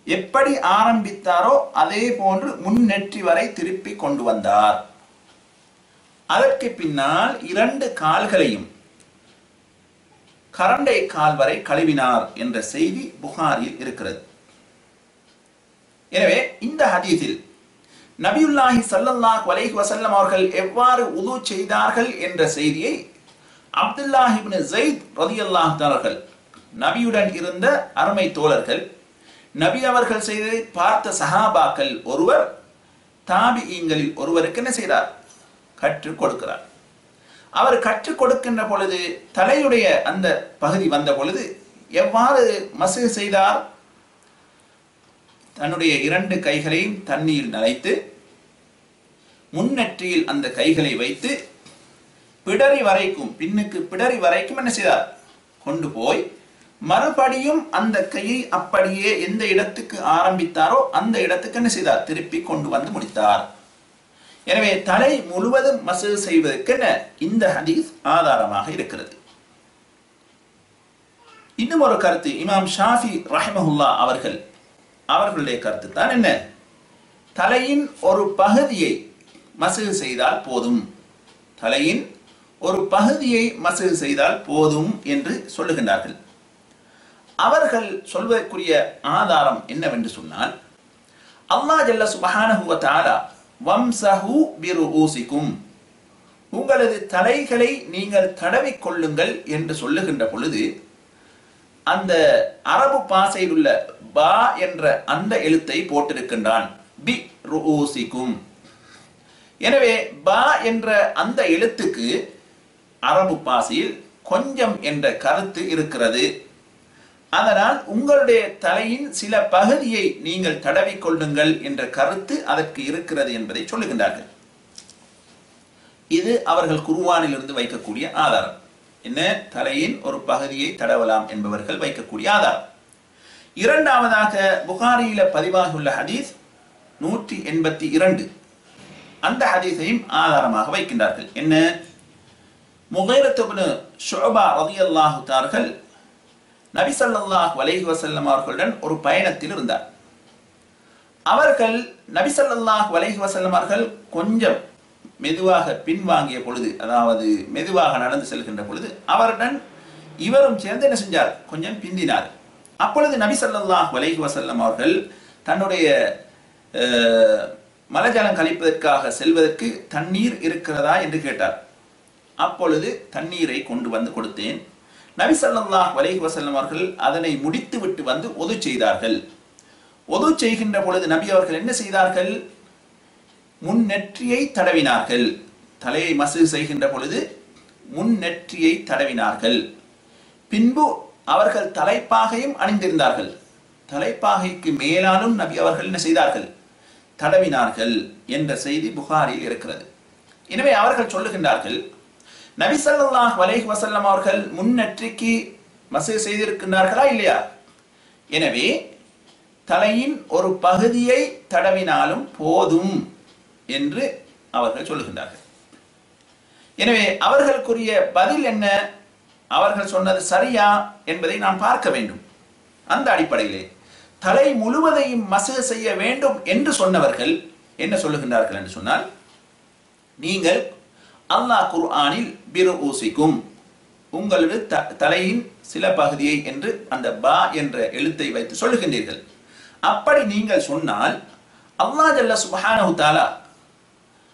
எப்படி ஆரம்பித்தாரோ அதே போன்று முன்னெற்றி வரை திருப்பி கொண்டு வந்தார். அதற்கு பின்னால் இரண்டு கால்களையும் கரண்டை கால் வரை கழுவினார் என்ற செய்தி புகாரில் இருக்கிறது. எனவே இந்த ஹதீஸில் நபியுல்லாஹி ஸல்லல்லாஹு அலைஹி வஸல்லம் அவர்கள் எவ்வாறு உது செய்தார்கள் என்ற செய்தியை அப்துல்லாஹ் இப்னு ஸைத் ரலியல்லாஹு தஆலா நபியுடன் இருந்த அருமை தோழர்கள் நபி அவர்கள் செய்து பார்த்த சஹாபாக்கள் ஒருவர் தாபிஈன்களில் ஒருவருக்கு என்ன செய்தார்? கற்றுக் கொடுக்கிறார். அவர் கற்றுக் கொடுக்கின்ற பொழுது தலையுடைய அந்த பகுதி வந்த பொழுது எவ்வாறு மசு செய்தார்? தன்னுடைய 2 கைகளையும் தண்ணீர் நனைத்து முன்னெற்றியில் அந்த கைகளை வைத்து பிடரி வரைக்கும், பின்னுக்கு பிடரி வரைக்கும் என்ன செய்தார்? கொண்டு போய் மறுபடியும் அந்த கையை அப்படியே எந்த இடத்துக்கு ஆரம்பித்தாரோ அந்த இடத்துக்கு என்ன செய்தார்? திருப்பி கொண்டு வந்து முடித்தார். எனவே தலை முழுவதும் மசு செய்வதற்கு இந்த ஹதீஸ் ஆதாரமாக இருக்கிறது. இன்னும் ஒரு கருத்து இமாம் ஷாஃபி ரஹிமஹுல்லா அவர்களுடைய கருத்து தான் என்ன? தலையின் ஒரு பகுதியை மசு செய்தால் போதும், தலையின் ஒரு பகுதியை மசு செய்தால் போதும் என்று சொல்லுகின்றார்கள். அவர்கள் சொல்வதற்குரிய ஆதாரம் என்னவென்று சொன்னால், அல்லாஹ் ஜல்ல சுப்ஹானஹு வ தஆலா வம்சஹு பிருஊசிக்கும், உங்களது தலைகளை நீங்கள் தடவிக் கொள்ளுங்கள் என்று சொல்லுகின்ற பொழுது அந்த அரபு பாசையில் உள்ள பா என்ற அந்த எழுத்தை போட்டிருக்கின்றான், பி ருஊசிக்கும். எனவே பா என்ற அந்த எழுத்துக்கு அரபு பாசையில் கொஞ்சம் என்ற கருத்து இருக்கிறது. அதனால் உங்களுடைய தலையின் சில பகுதியை நீங்கள் தடவிக் கொள்ளுங்கள் என்ற கருத்து அதற்கு இருக்கிறது என்பதை சொல்லுகின்றார்கள். இது அவர்கள் குர்ஆனில் இருந்து வைக்கக்கூடிய ஆதாரம். என்ன? தலையின் ஒரு பகுதியை தடவலாம் என்பவர்கள் வைக்கக்கூடிய ஆதாரம். இரண்டாவதாக புகாரியில பதிவாகியுள்ள ஹதீஸ் 182, அந்த ஹதீஸையும் ஆதாரமாக வைக்கின்றார்கள். என்ன? முகைரத் இப்னு ஷுஅபா ரலியல்லாஹு தஆலா நபி ஸல்லல்லாஹு அலைஹி வஸல்லம் அவர்களுடன் ஒரு பயணத்தில் இருந்தார். அவர்கள் நபி ஸல்லல்லாஹு அலைஹி வஸல்லம் அவர்கள் கொஞ்சம் மெதுவாக பின்வாங்கிய பொழுது, அதாவது மெதுவாக நடந்து செல்கின்ற பொழுது அவருடன் இவரும் சேர்ந்து என்ன செஞ்சார்? கொஞ்சம் பிந்தினார். அப்பொழுது நபி ஸல்லல்லாஹு அலைஹி வஸல்லம் அவர்கள் தன்னுடைய மலஜலம் கழிப்பதற்காக செல்வதற்கு தண்ணீர் இருக்கிறதா என்று கேட்டார். அப்பொழுது தண்ணீரை கொண்டு வந்து கொடுத்தேன். நபி ஸல்லல்லாஹு அலைஹி வஸல்லம் அவர்கள் அதனை முடித்து விட்டு வந்து ஒது செய்தார்கள். ஒது செய்கின்ற பொழுது நபி அவர்கள் என்ன செய்தார்கள்? முன்னெற்றியை தடவினார்கள். தலையை மசு செய்கின்ற பொழுது முன்னெற்றியை தடவினார்கள். பின்பு அவர்கள் தலைப்பாகையும் அணிந்திருந்தார்கள். தலைப்பாகைக்கு மேலாலும் நபி அவர்கள் என்ன செய்தார்கள்? தடவினார்கள் என்ற செய்தி புகாரில் இருக்கிறது. எனவே அவர்கள் சொல்லுகின்றார்கள், நபி ஸல்லல்லாஹு அலைஹி வஸல்லம் அவர்கள் முன்னெற்றிக்கு மசு செய்திருக்கின்றார்களா இல்லையா? எனவே தலையின் ஒரு பகுதியை தடவினாலும் போதும் என்று அவர்கள் சொல்லுகின்றார்கள். எனவே அவர்களுக்குரிய பதில் என்ன? அவர்கள் சொன்னது சரியா என்பதை நாம் பார்க்க வேண்டும். அந்த அடிப்படையிலே தலை முழுவதையும் மசு செய்ய வேண்டும் என்று சொன்னவர்கள் என்ன சொல்லுகின்றார்கள் என்று சொன்னால், நீங்கள் அல்லாஹ் குர்ஆனில் பிருஊசிக்கும், உங்களது தலையின் சில பகுதியை என்று அந்த பா என்ற எழுத்தை வைத்து சொல்லுகின்றீர்கள். அப்படி நீங்கள் சொன்னால் அல்லாஹ் ஜல்ல சுப்ஹானஹு தஆலா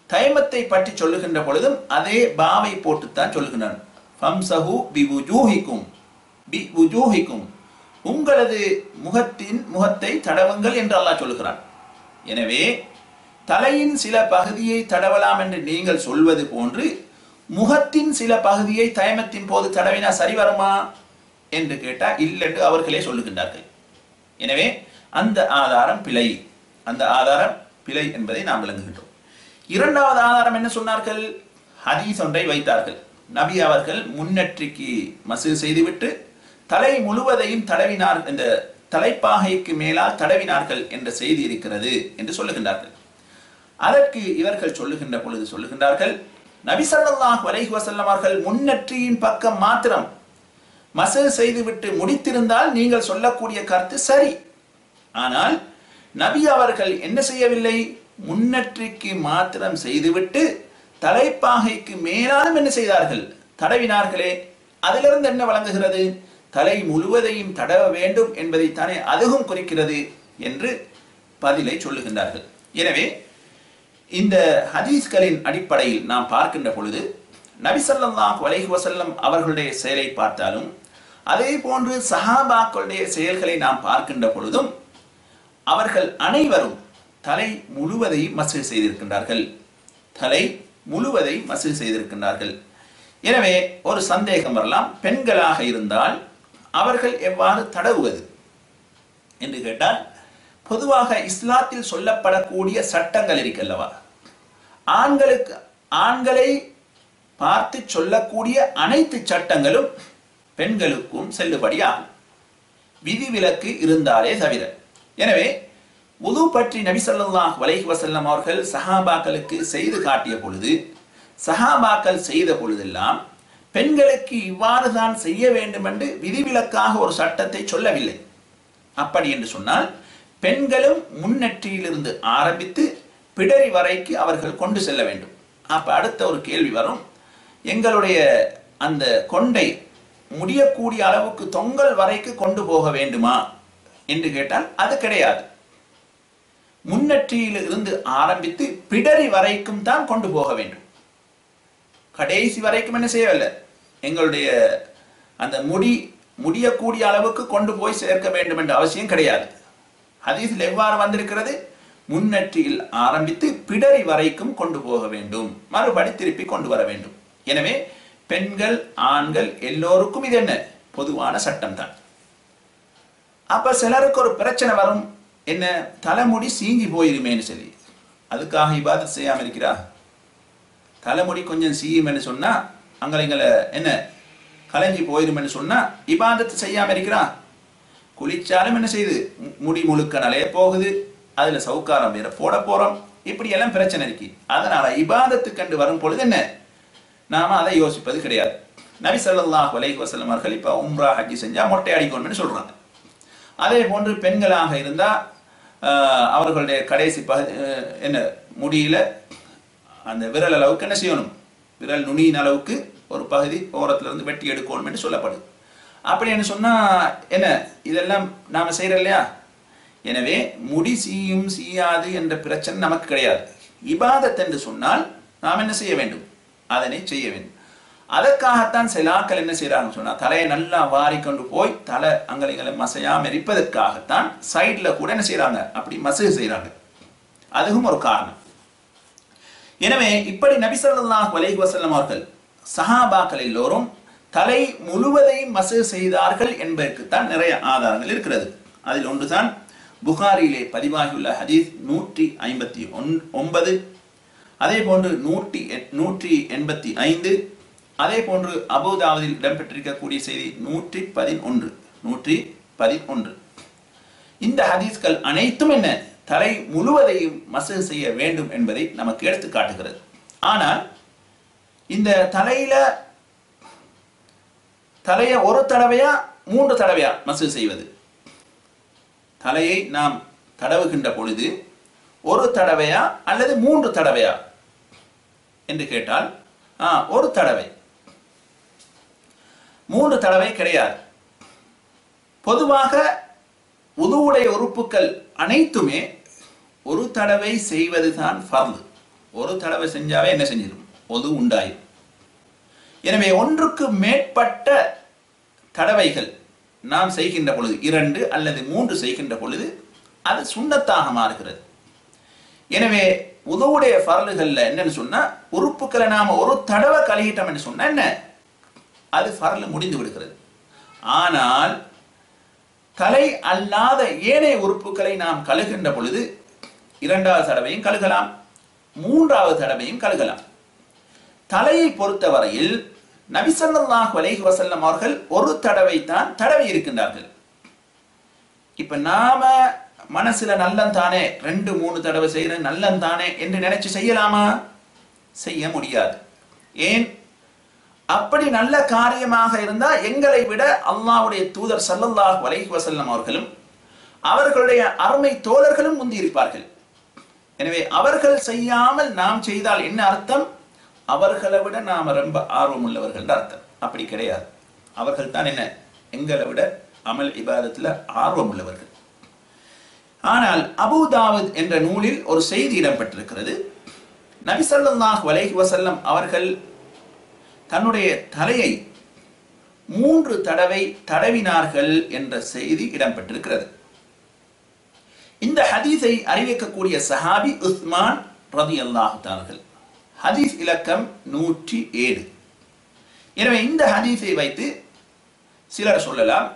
தைமத்தை பற்றி சொல்லுகின்ற பொழுதும் அதே பாவை போட்டுத்தான் சொல்லுகின்றான். ஃபம்சஹு பிவுஜூஹிக்கும், பிவுஜூஹிக்கும், உங்களது முகத்தை தடவுங்கள் என்று அல்லாஹ் சொல்லுகிறான். எனவே தலையின் சில பகுதியை தடவலாம் என்று நீங்கள் சொல்வது போன்று முகத்தின் சில பகுதியை தைமத்தின் போது தடவினா சரி வருமா என்று கேட்டால் இல்லை என்று அவர்களே சொல்லுகின்றார்கள். எனவே அந்த ஆதாரம் பிழை, அந்த ஆதாரம் பிழை என்பதை நாம் விளங்குகின்றோம். இரண்டாவது ஆதாரம் என்ன சொன்னார்கள்? ஹதீஸ் ஒன்றை வைத்தார்கள். நபி அவர்கள் முன்னெற்றிக்கு மசு செய்துவிட்டு தலை முழுவதையும் தடவினார், இந்த தலைப்பாகைக்கு மேலால் தடவினார்கள் என்ற செய்தி இருக்கிறது என்று சொல்லுகின்றார்கள். அதற்கு இவர்கள் சொல்லுகின்ற பொழுது சொல்லுகின்றார்கள், நபி ஸல்லல்லாஹு அலைஹி வஸல்லம் அவர்கள் முன்னெற்றியின் பக்கம் மாத்திரம் மசு செய்துவிட்டு முடித்திருந்தால் நீங்கள் சொல்லக்கூடிய கருத்து சரி. ஆனால் நபி அவர்கள் என்ன செய்யவில்லை? முன்னெற்றிக்கு மாத்திரம் செய்துவிட்டு தலைப்பாகைக்கு மேலாலும் என்ன செய்தார்கள்? தடவினார்களே. அதிலிருந்து என்ன வழங்குகிறது? தலை முழுவதையும் தடவ வேண்டும் என்பதைத்தானே அதுவும் குறிக்கிறது என்று பதிலை சொல்லுகின்றார்கள். எனவே இந்த ஹதீஸ்களின் அடிப்படையில் நாம் பார்க்கின்ற பொழுது நபி ஸல்லல்லாஹு அலைஹி வஸல்லம் அவர்களுடைய செயலை பார்த்தாலும் அதே போன்று சஹாபாக்களுடைய செயல்களை நாம் பார்க்கின்ற பொழுதும் அவர்கள் அனைவரும் தலை முழுவதையும் மஸ்ஹ் செய்திருக்கின்றார்கள். தலை முழுவதை மஸ்ஹ் செய்திருக்கின்றார்கள். எனவே ஒரு சந்தேகம் வரலாம், பெண்களாக இருந்தால் அவர்கள் எவ்வாறு தடவுவது என்று கேட்டால், பொதுவாக இஸ்லாத்தில் சொல்லப்படக்கூடிய சட்டங்கள் இருக்கல்லவா, ஆண்களை பார்த்து சொல்லக்கூடிய அனைத்து சட்டங்களும் பெண்களுக்கும் செல்லுபடியாகும், விதிவிலக்கு இருந்தாலே தவிர. எனவே வுது பற்றி நபி ஸல்லல்லாஹு அலைஹி வஸல்லம் அவர்கள் சஹாபாக்களுக்கு செய்து காட்டிய பொழுது, சஹாபாக்கள் செய்த பொழுதெல்லாம் பெண்களுக்கு இவ்வாறு தான் செய்ய வேண்டும் என்று விதிவிலக்காக ஒரு சட்டத்தை சொல்லவில்லை. அப்படி என்று சொன்னால் பெண்களும் முன்னெற்றியிலிருந்து ஆரம்பித்து பிடரி வரைக்கு அவர்கள் கொண்டு செல்ல வேண்டும். அப்ப அடுத்த ஒரு கேள்வி வரும், எங்களுடைய அந்த கொண்டை முடியக்கூடிய அளவுக்கு தொங்கல் வரைக்கு கொண்டு போக வேண்டுமா என்று கேட்டால் அது கிடையாது. முன்னெற்றியில் இருந்து ஆரம்பித்து பிடரி வரைக்கும் தான் கொண்டு போக வேண்டும். கடைசி வரைக்கும் என்ன செய்யவில்லை, எங்களுடைய அந்த முடியக்கூடிய அளவுக்கு கொண்டு போய் சேர்க்க வேண்டும் என்ற அவசியம் கிடையாது. ஹதீஸில் எவ்வாறு வந்திருக்கிறது, முன்னெற்றியில் ஆரம்பித்து பிடரி வரைக்கும் கொண்டு போக வேண்டும், மறுபடி திருப்பி கொண்டு வர வேண்டும். எனவே பெண்கள் ஆண்கள் எல்லோருக்கும் இது என்ன பொதுவான சட்டம் தான். அப்ப சிலருக்கு ஒரு பிரச்சனை வரும், என்ன தலைமுடி சீங்கி போயிருமேன்னு சொல்லி அதுக்காக இபாதத் செய்யாம இருக்கிறா. தலைமுடி கொஞ்சம் சீயுமென்னு சொன்னா அங்களை என்ன கலைஞ்சி போயிருமென்னு சொன்னா இபாதத்து செய்யாம இருக்கிறா. குளிச்சாலும் என்ன செய்யுது, முடி முழுக்க நலைய போகுது, அதுல சவுக்காரம் வேற போட போறோம், இப்படி எல்லாம் பிரச்சனை இருக்கு. அதனால இபாதத்து கண்டு வரும் பொழுது என்ன நாம அதை யோசிப்பது கிடையாது. நபி ஸல்லல்லாஹு அலைஹி வஸல்லம் அவர்கள் இப்ப உம்ரா ஹஜ்ஜி செஞ்சா மொட்டை அடிக்கணும்னு சொல்றாங்க. அதே போன்று பெண்களாக இருந்தா அவர்களுடைய கடைசி என்ன முடியில அந்த விரல் அளவுக்கு என்ன செய்யணும், விரல் நுனியின் அளவுக்கு ஒரு பகுதி ஓரத்துல இருந்து வெட்டி எடுக்கணும் என்று சொல்லப்படுது. அப்படின்னு சொன்னா என்ன இதெல்லாம் நாம செய்யறோம் இல்லையா. எனவே முடி சீயும் சீயாது என்ற பிரச்சனை நமக்கு கிடையாது. இபாதத் என்று சொன்னால் நாம் என்ன செய்ய வேண்டும், அதனை செய்ய வேண்டும். அதற்காகத்தான் சிலாக்கள் என்ன செய்யறாங்க சொன்னா, தலையை நல்லா வாரிக்கொண்டு போய் தலை அங்கலைகளை மசையாம எரிப்பதற்காகத்தான் சைட்ல கூட என்ன செய்யறாங்க, அப்படி மசூஜ் செய்யறாங்க. அதுவும் ஒரு காரணம். எனவே இப்படி நபி ஸல்லல்லாஹு அலைஹி வஸல்லம் அவர்கள் சஹாபாக்கள் எல்லோரும் தலை முழுவதையும் மசூஜ் செய்தார்கள் என்பதற்குத்தான் நிறைய ஆதாரங்கள் இருக்கிறது. அதில் ஒன்றுதான் புகாரியிலே பதிவாகியுள்ள ஹதீஸ் 159, அதே போன்று 185, அதே போன்று அபூதாவுதில் இடம்பெற்றிருக்கக்கூடிய செய்தி 111. இந்த ஹதீஸ்கள் அனைத்தும் என்ன தலை முழுவதையும் மசூஜ் செய்ய வேண்டும் என்பதை நமக்கு எடுத்து காட்டுகிறது. ஆனால் இந்த தலையை ஒரு தடவையா 3 தடவையா மசூஜ் செய்வது, தலையை நாம் தடவுகின்ற பொழுது ஒரு தடவையா அல்லது 3 தடவையா என்று கேட்டால் ஒரு தடவை, 3 தடவை கிடையாது. பொதுவாக உதுவுடைய உறுப்புகள் அனைத்துமே ஒரு தடவை செய்வதுதான் ஃபர்து. ஒரு தடவை செஞ்சாவே என்ன செஞ்சிடும், உது உண்டாயிரும். எனவே ஒன்றுக்கு மேற்பட்ட தடவைகள் நாம் செய்கின்ற பொழுது, 2 அல்லது 3 செய்கின்ற பொழுது அது சுன்னத்தாக மாறுகிறது. எனவே உதுவுடைய ஃபர்லுகள்ல என்னன்னு சொன்னா, உறுப்புகளை நாம ஒரு தடவை கழுகிட்டோம் என்று சொன்னா என்ன அது ஃபர்லு முடிந்து விடுகிறது. ஆனால் தலை அல்லாத ஏனைய உறுப்புகளை நாம் கழுகின்ற பொழுது 2வது தடவையும் கழுகலாம், 3வது தடவையும் கழுகலாம். தலையை பொறுத்தவரையில் நபி ஸல்லல்லாஹு அலைஹி வஸல்லம் அவர்கள் ஒரு தடவை தான் தடவி இருக்கின்றார்கள். இப்ப நாம மனசுல நல்லந்தானே 2-3 தடவை செய்யற நல்லந்தானே என்று நினைச்சு செய்யலாமா? செய்ய முடியாது. ஏன்? அப்படி நல்ல காரியமாக இருந்தா எங்களை விட அல்லாஹ்வுடைய தூதர் ஸல்லல்லாஹு அலைஹி வஸல்லம் அவர்களும் அவர்களுடைய அருமை தோழர்களும் முந்தி இருப்பார்கள். எனவே அவர்கள் செய்யாமல் நாம் செய்தால் என்ன அர்த்தம்? அவர்களை விட நாம ரொம்ப ஆர்வம் உள்ளவர்கள் அர்த்தம். அப்படி கிடையாது. அவர்கள் தான் என்ன எங்களை விட அமல் இபாதத்துல ஆர்வம் உள்ளவர்கள். ஆனால் அபூதாவுத் என்ற நூலில் ஒரு செய்தி இடம்பெற்றிருக்கிறது. நபி ஸல்லல்லாஹு அலைஹி வஸல்லம் அவர்கள் தன்னுடைய தலையை 3 தடவை தடவினார்கள் என்ற செய்தி இடம்பெற்றிருக்கிறது. இந்த ஹதீஸை அறிவிக்கக்கூடிய சஹாபி உஸ்மான் ரலியல்லாஹு தஆலா. ஹதீஸ் இலக்கம் 107. எனவே இந்த ஹதீஸை வைத்து சிலர் சொல்லலாம்,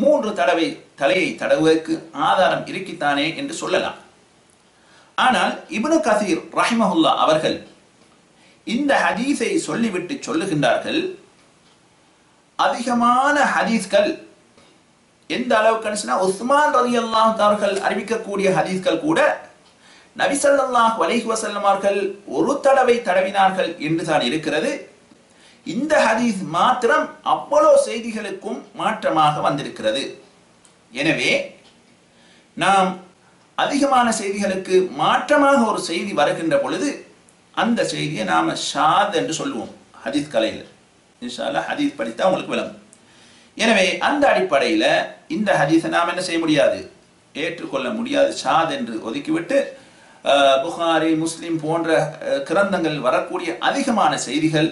3 தடவை தலையை தடவுவதற்கு ஆதாரம் இருக்கித்தானே என்று சொல்லலாம். ஆனால் இப்னு கஸீர் ரஹிமஹுல்லா அவர்கள் இந்த ஹதீஸை சொல்லிவிட்டு சொல்லுகின்றார்கள், அதிகமான ஹதீஸ்கள் எந்த அளவுக்கு உஸ்மான் ரலியல்லாஹு தஆலா அறிவிக்கக்கூடிய ஹதீஸ்கள் கூட நபி ஸல்லல்லாஹு அலைஹி வஸல்லம் அவர்கள் ஒரு தடவை தடவினார்கள் என்று தான் இருக்கிறது. இந்த ஹதீஸ் மாத்திரம் அவ்வளோ செய்திகளுக்கும் மாற்றமாக வந்திருக்கிறது. எனவே நாம் அதிகமான செய்திகளுக்கு மாற்றமாக ஒரு செய்தி வருகின்ற பொழுது அந்த செய்தியை நாம் ஷாத் என்று சொல்லுவோம் ஹதீஸ் கலையில். இன்ஷா அல்லாஹ் ஹதீஸ் படித்தா உங்களுக்கு விளங்கும். எனவே அந்த அடிப்படையில் இந்த ஹதீஸை நாம் என்ன செய்ய முடியாது, ஏற்றுக்கொள்ள முடியாது, ஷாத் என்று ஒதுக்கிவிட்டு புகாரி முஸ்லிம் போன்ற கிரந்தங்கள் வரக்கூடிய அதிகமான செய்திகள்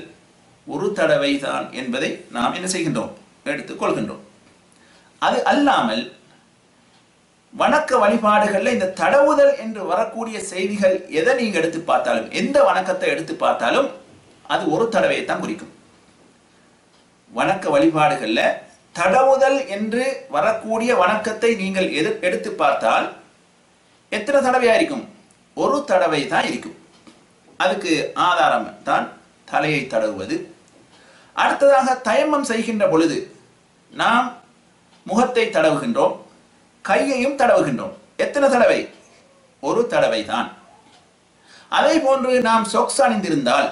ஒரு தடவை தான் என்பதை நாம் என்ன செய்கின்றோம், எடுத்துக்கொள்கின்றோம். அது அல்லாமல் வணக்க வழிபாடுகளில் இந்த தடவுதல் என்று வரக்கூடிய செய்திகள் எதை நீங்கள் எடுத்து பார்த்தாலும், எந்த வணக்கத்தை எடுத்து பார்த்தாலும் அது ஒரு தடவையை தான் குறிக்கும். வணக்க வழிபாடுகளில் தடவுதல் என்று வரக்கூடிய வணக்கத்தை நீங்கள் எடுத்து பார்த்தால் எத்தனை தடவையா இருக்கும், ஒரு தடவை தான் இருக்கும். அதுக்கு ஆதாரம் தான் தலையை தடவுவது. அடுத்ததாக தயம்மம் செய்கின்ற பொழுது நாம் முகத்தை தடவுகின்றோம், கையையும் தடவுகின்றோம். எத்தனை தடவை, ஒரு தடவை தான். அதே போன்று நாம் சொக்ஸ் அணிந்திருந்தால்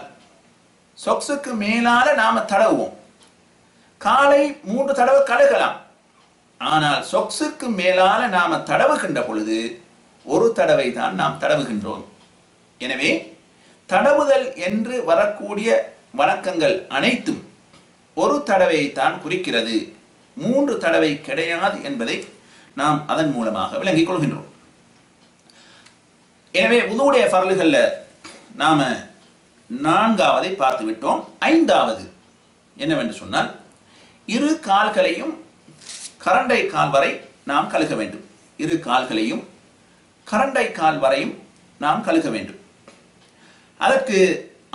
சொக்ஸுக்கு மேலால நாம தடவுவோம். காலை 3 தடவை கழுகலாம், ஆனால் சொக்ஸுக்கு மேலால நாம தடவுகின்ற பொழுது ஒரு தடவை தான் நாம் தடவுகின்றோம். எனவே தடவுதல் என்று வரக்கூடிய வணக்கங்கள் அனைத்தும் ஒரு தடவையை தான் குறிக்கிறது, 3 தடவை கிடையாது என்பதை நாம் அதன் மூலமாக விளங்கிக் கொள்கின்றோம். எனவே உதுவுடைய ஃபர்லுகள்ல நாம 4ஆவதை பார்த்து விட்டோம். 5ஆவது என்னவென்று சொன்னால், 2 கால்களையும் கரண்டை கால் வரை நாம் கழுக வேண்டும். 2 கால்களையும் கரண்டை கால் வரையும் நாம் கழுக வேண்டும். அதற்கு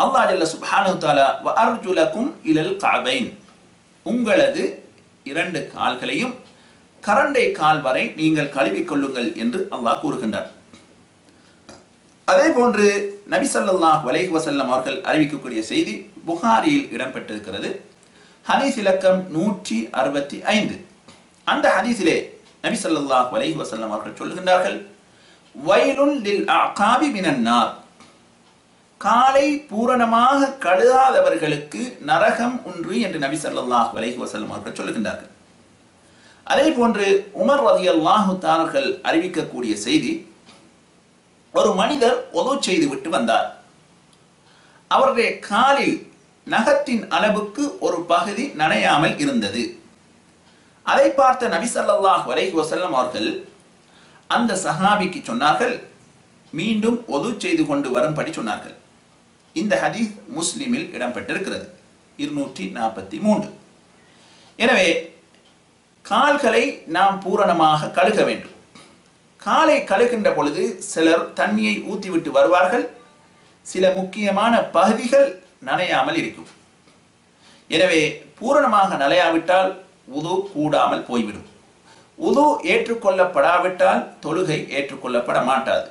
அல்லாஹ் ஜல்ல சுப்ஹானஹு தஆலா வ அர்ஜுலகும் இலல் கஅபைன், உங்களது 2 கால்களையும் கரண்டை கால் வரை நீங்கள் கழுவிக் கொள்ளுங்கள் என்று அல்லாஹ் கூறுகின்றார். அதே போன்று நபி ஸல்லல்லாஹு அலைஹி வஸல்லம் அவர்கள் அறிவிக்கக்கூடிய செய்தி புகாரியில் இடம்பெற்றிருக்கிறது. ஹதீஸ் இலக்கம் 165. அந்த ஹதீஸிலே நபி ஸல்லல்லாஹு அலைஹி வஸல்லம் அவர்கள் சொல்லுகின்றார்கள், வைலுன் லில் அகாபி மினன் நார், காலை பூரணமாக கழுகாதவர்களுக்கு நரகம் உண்டு என்று நபி ஸல்லல்லாஹு அலைஹி வஸல்லம் அவர்கள் சொல்லுகின்றார்கள். அதே போன்று உமர் ரலியல்லாஹு தஆலா அவர்கள் அறிவிக்கக்கூடிய செய்தி, ஒரு மனிதர் ஒது செய்து விட்டு வந்தார். அவருடைய காலில் நகத்தின் அளவுக்கு ஒரு பகுதி நனையாமல் இருந்தது. அதை பார்த்த நபி ஸல்லல்லாஹு அலைஹி வஸல்லம் அவர்கள் அந்த சஹாபிக்கு சொன்னார்கள், மீண்டும் ஒது செய்து கொண்டு வரும்படி சொன்னார்கள். இந்த ஹதீஸ் முஸ்லிமில் இடம்பெற்றிருக்கிறது, 243. எனவே கால்களை நாம் பூரணமாக கழுக வேண்டும். காலை கழுகின்ற பொழுது சிலர் தண்ணியை ஊற்றிவிட்டு வருவார்கள், சில முக்கியமான பகுதிகள் நனையாமல் இருக்கும். எனவே பூரணமாக நனையாவிட்டால் உது கூடாமல் போய்விடும். உது ஏற்றுக்கொள்ளப்படாவிட்டால் தொழுகை ஏற்றுக்கொள்ளப்பட மாட்டாது.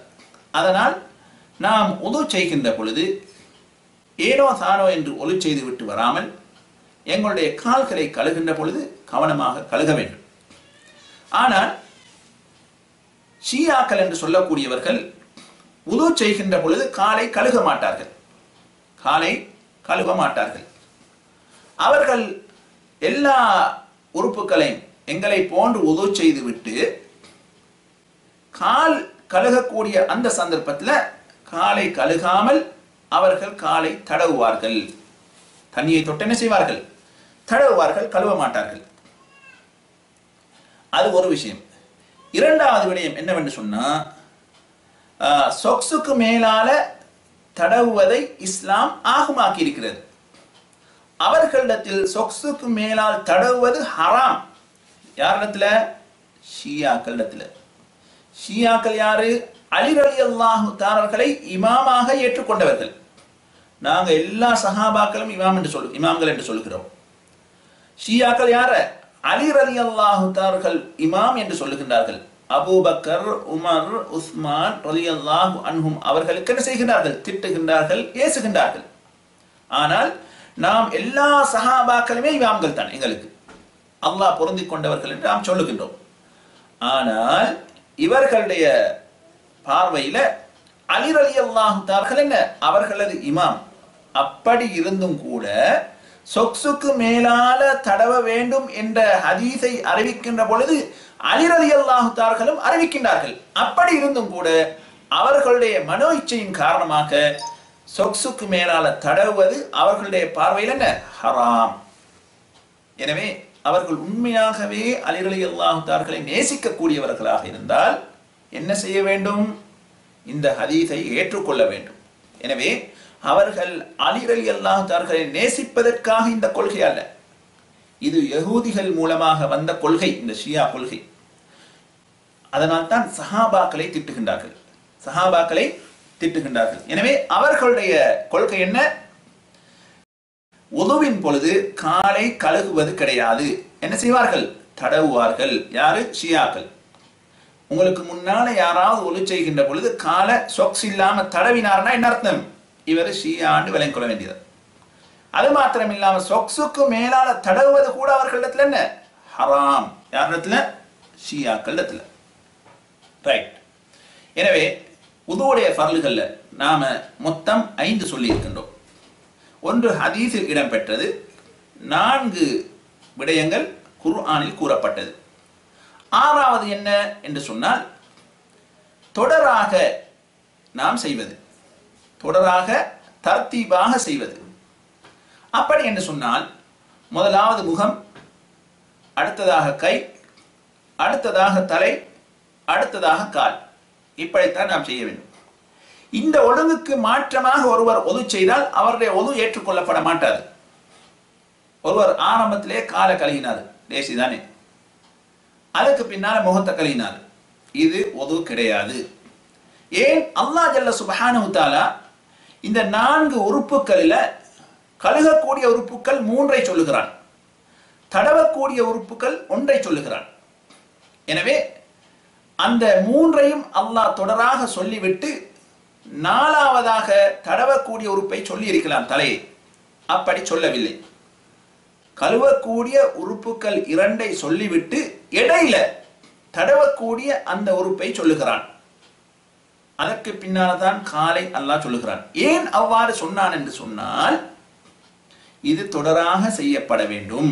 அதனால் நாம் உது செய்கின்ற பொழுது ஏனோ தானோ என்று ஒலு செய்து விட்டு வராமல் எங்களுடைய கால்களை கழுகின்ற பொழுது கவனமாக கழுக வேண்டும். ஆனால் ஷியாக்கள் என்று சொல்லக்கூடியவர்கள் உது செய்கின்ற பொழுது காலை கழுக மாட்டார்கள், காலை கழுவ மாட்டார்கள். அவர்கள் எல்லா உறுப்புகளையும் எங்களை போன்று உது செய்து விட்டு கால் கழுகக்கூடிய அந்த சந்தர்ப்பத்தில் காலை கழுகாமல் அவர்கள் காலை தடவுவார்கள். தண்ணியை தொட்டு என்ன செய்வார்கள், தடவுவார்கள், கழுவ மாட்டார்கள். அது ஒரு விஷயம். இரண்டாவது விடயம் என்னவென்று சொன்னா, சொக்ஸுக்கு மேலால தடவுவதை இஸ்லாம் ஆகுமாக்கி இருக்கிறது. அவர்களிடத்தில் சொக்ஸுக்கு மேலால் தடவுவது ஹராம். யாரிடத்துல? ஷியாக்களிடத்தில். ஷியாக்கள் யாரு? அலி ரலியல்லாஹு தஆலா இமாமாக ஏற்றுக்கொண்டவர்கள். நாங்க எல்லா சஹாபாக்களும் இமாம்கள் என்று சொல்கிறோம். ஷியாக்கள் யார? அலி ரலியல்லாஹு தஆலா இமாம் என்று சொல்லுகின்றார்கள். அபூபக்கர், உமர், உஸ்மான் ரலியல்லாஹு அன்ஹும் அவர்களுக்கு என்ன செய்கின்றார்கள்? திட்டுகின்றார்கள், ஏசுகின்றார்கள். ஆனால் நாம் எல்லா சஹாபாக்களுமே இமாம்கள் தான், எங்களுக்கு அல்லாஹ் பொருந்திக் கொண்டவர்கள் என்று நாம் சொல்லுகின்றோம். ஆனால் இவர்களுடைய பார்வையில அலி ரலியல்லாஹு தஆலா என்ன அவர்களது இமாம். அப்படி இருந்தும் கூட சொக்ஸுக்கு மேலால தடவ வேண்டும் என்ற ஹதீஸை அறிவிக்கின்ற பொழுது அலி ரலியல்லாஹு தஆலா அறிவிக்கின்றார்கள். அப்படி இருந்தும் கூட அவர்களுடைய மனோ இச்சையின் காரணமாக சொக்ஸுக்கு மேலால தடவுவது அவர்களுடைய பார்வையில் என்ன? ஹராம். எனவே அவர்கள் உண்மையாகவே அலி ரலியல்லாஹு தஆலா நேசிக்கக்கூடியவர்களாக இருந்தால் என்ன செய்ய வேண்டும்? இந்த ஹதீஸை ஏற்றுக்கொள்ள வேண்டும். எனவே அவர்கள் அலி ரலியல்லாஹு தஆலா நேசிப்பதற்காக இந்த கொள்கை அல்ல, இது யகூதிகள் மூலமாக வந்த கொள்கை, இந்த ஷியா கொள்கை. அதனால் தான் சஹாபாக்களை திட்டுகின்றார்கள். எனவே அவர்களுடைய கொள்கை என்ன? உதுவின் பொழுது காலை கழுகுவது கிடையாது. என்ன செய்வார்கள்? தடவுவார்கள். யாரு? ஷியாக்கள். உங்களுக்கு முன்னால யாராவது ஒலு செய்கின்ற பொழுது காலை சொக்ஸ் இல்லாம தடவினார்னா என்ன அர்த்தம்? இவர் ஷியான்னு விளங்கிக் கொள்ள வேண்டியது. அது மாத்திரம் இல்லாம சொக்ஸுக்கு மேலால தடவுவது கூட அவர்களிடத்துல என்ன? ஹராம். யாரிடத்துல? ஷியாக்களிடத்துல. ரைட். எனவே உதுவுடைய ஃபர்லுகள்ல நாம மொத்தம் 5 சொல்லி இருக்கின்றோம். ஒன்று ஹதீஸில் இடம்பெற்றது, 4 விடயங்கள் குர்ஆனில் கூறப்பட்டது. 6வது என்ன என்று சொன்னால் தொடராக நாம் செய்வது, தொடராக தர்த்தீபாக செய்வது. அப்படி என்று சொன்னால் முதலாவது முகம், அடுத்ததாக கை, அடுத்ததாக தலை, அடுத்ததாக கால். இப்படித்தான் நாம் செய்ய வேண்டும். இந்த ஒழுங்குக்கு மாற்றமாக ஒருவர் ஒது செய்தால் அவருடைய ஒது ஏற்றுக்கொள்ளப்பட மாட்டாது. ஒருவர் ஆரம்பத்திலே காலை கழுகினார், லேசிதானே, அதுக்கு பின்னால முகத்தை கழுகினார், இது ஒது கிடையாது. ஏன்? அல்லாஹ் ஜல்ல சுப்ஹானஹு தஆலா இந்த 4 உறுப்புகளில் கழுகக்கூடிய உறுப்புகள் 3ஐ சொல்லுகிறான், தடவக்கூடிய உறுப்புகள் 1ஐ சொல்லுகிறான். எனவே அந்த 3ஐயும் அல்லாஹ் தொடராக சொல்லிவிட்டு 4வதாக தடவக்கூடிய உறுப்பை சொல்லி இருக்கலாம், தலையை. அப்படி சொல்லவில்லை. கழுவக்கூடிய உறுப்புகள் 2ஐ சொல்லிவிட்டு இடையில தடவக்கூடிய அந்த உறுப்பை சொல்லுகிறான். அதற்கு பின்னால்தான் காலை அல்லாஹ் சொல்லுகிறான். ஏன் அவ்வாறு சொன்னான் என்று சொன்னால், இது தொடராக செய்யப்பட வேண்டும்.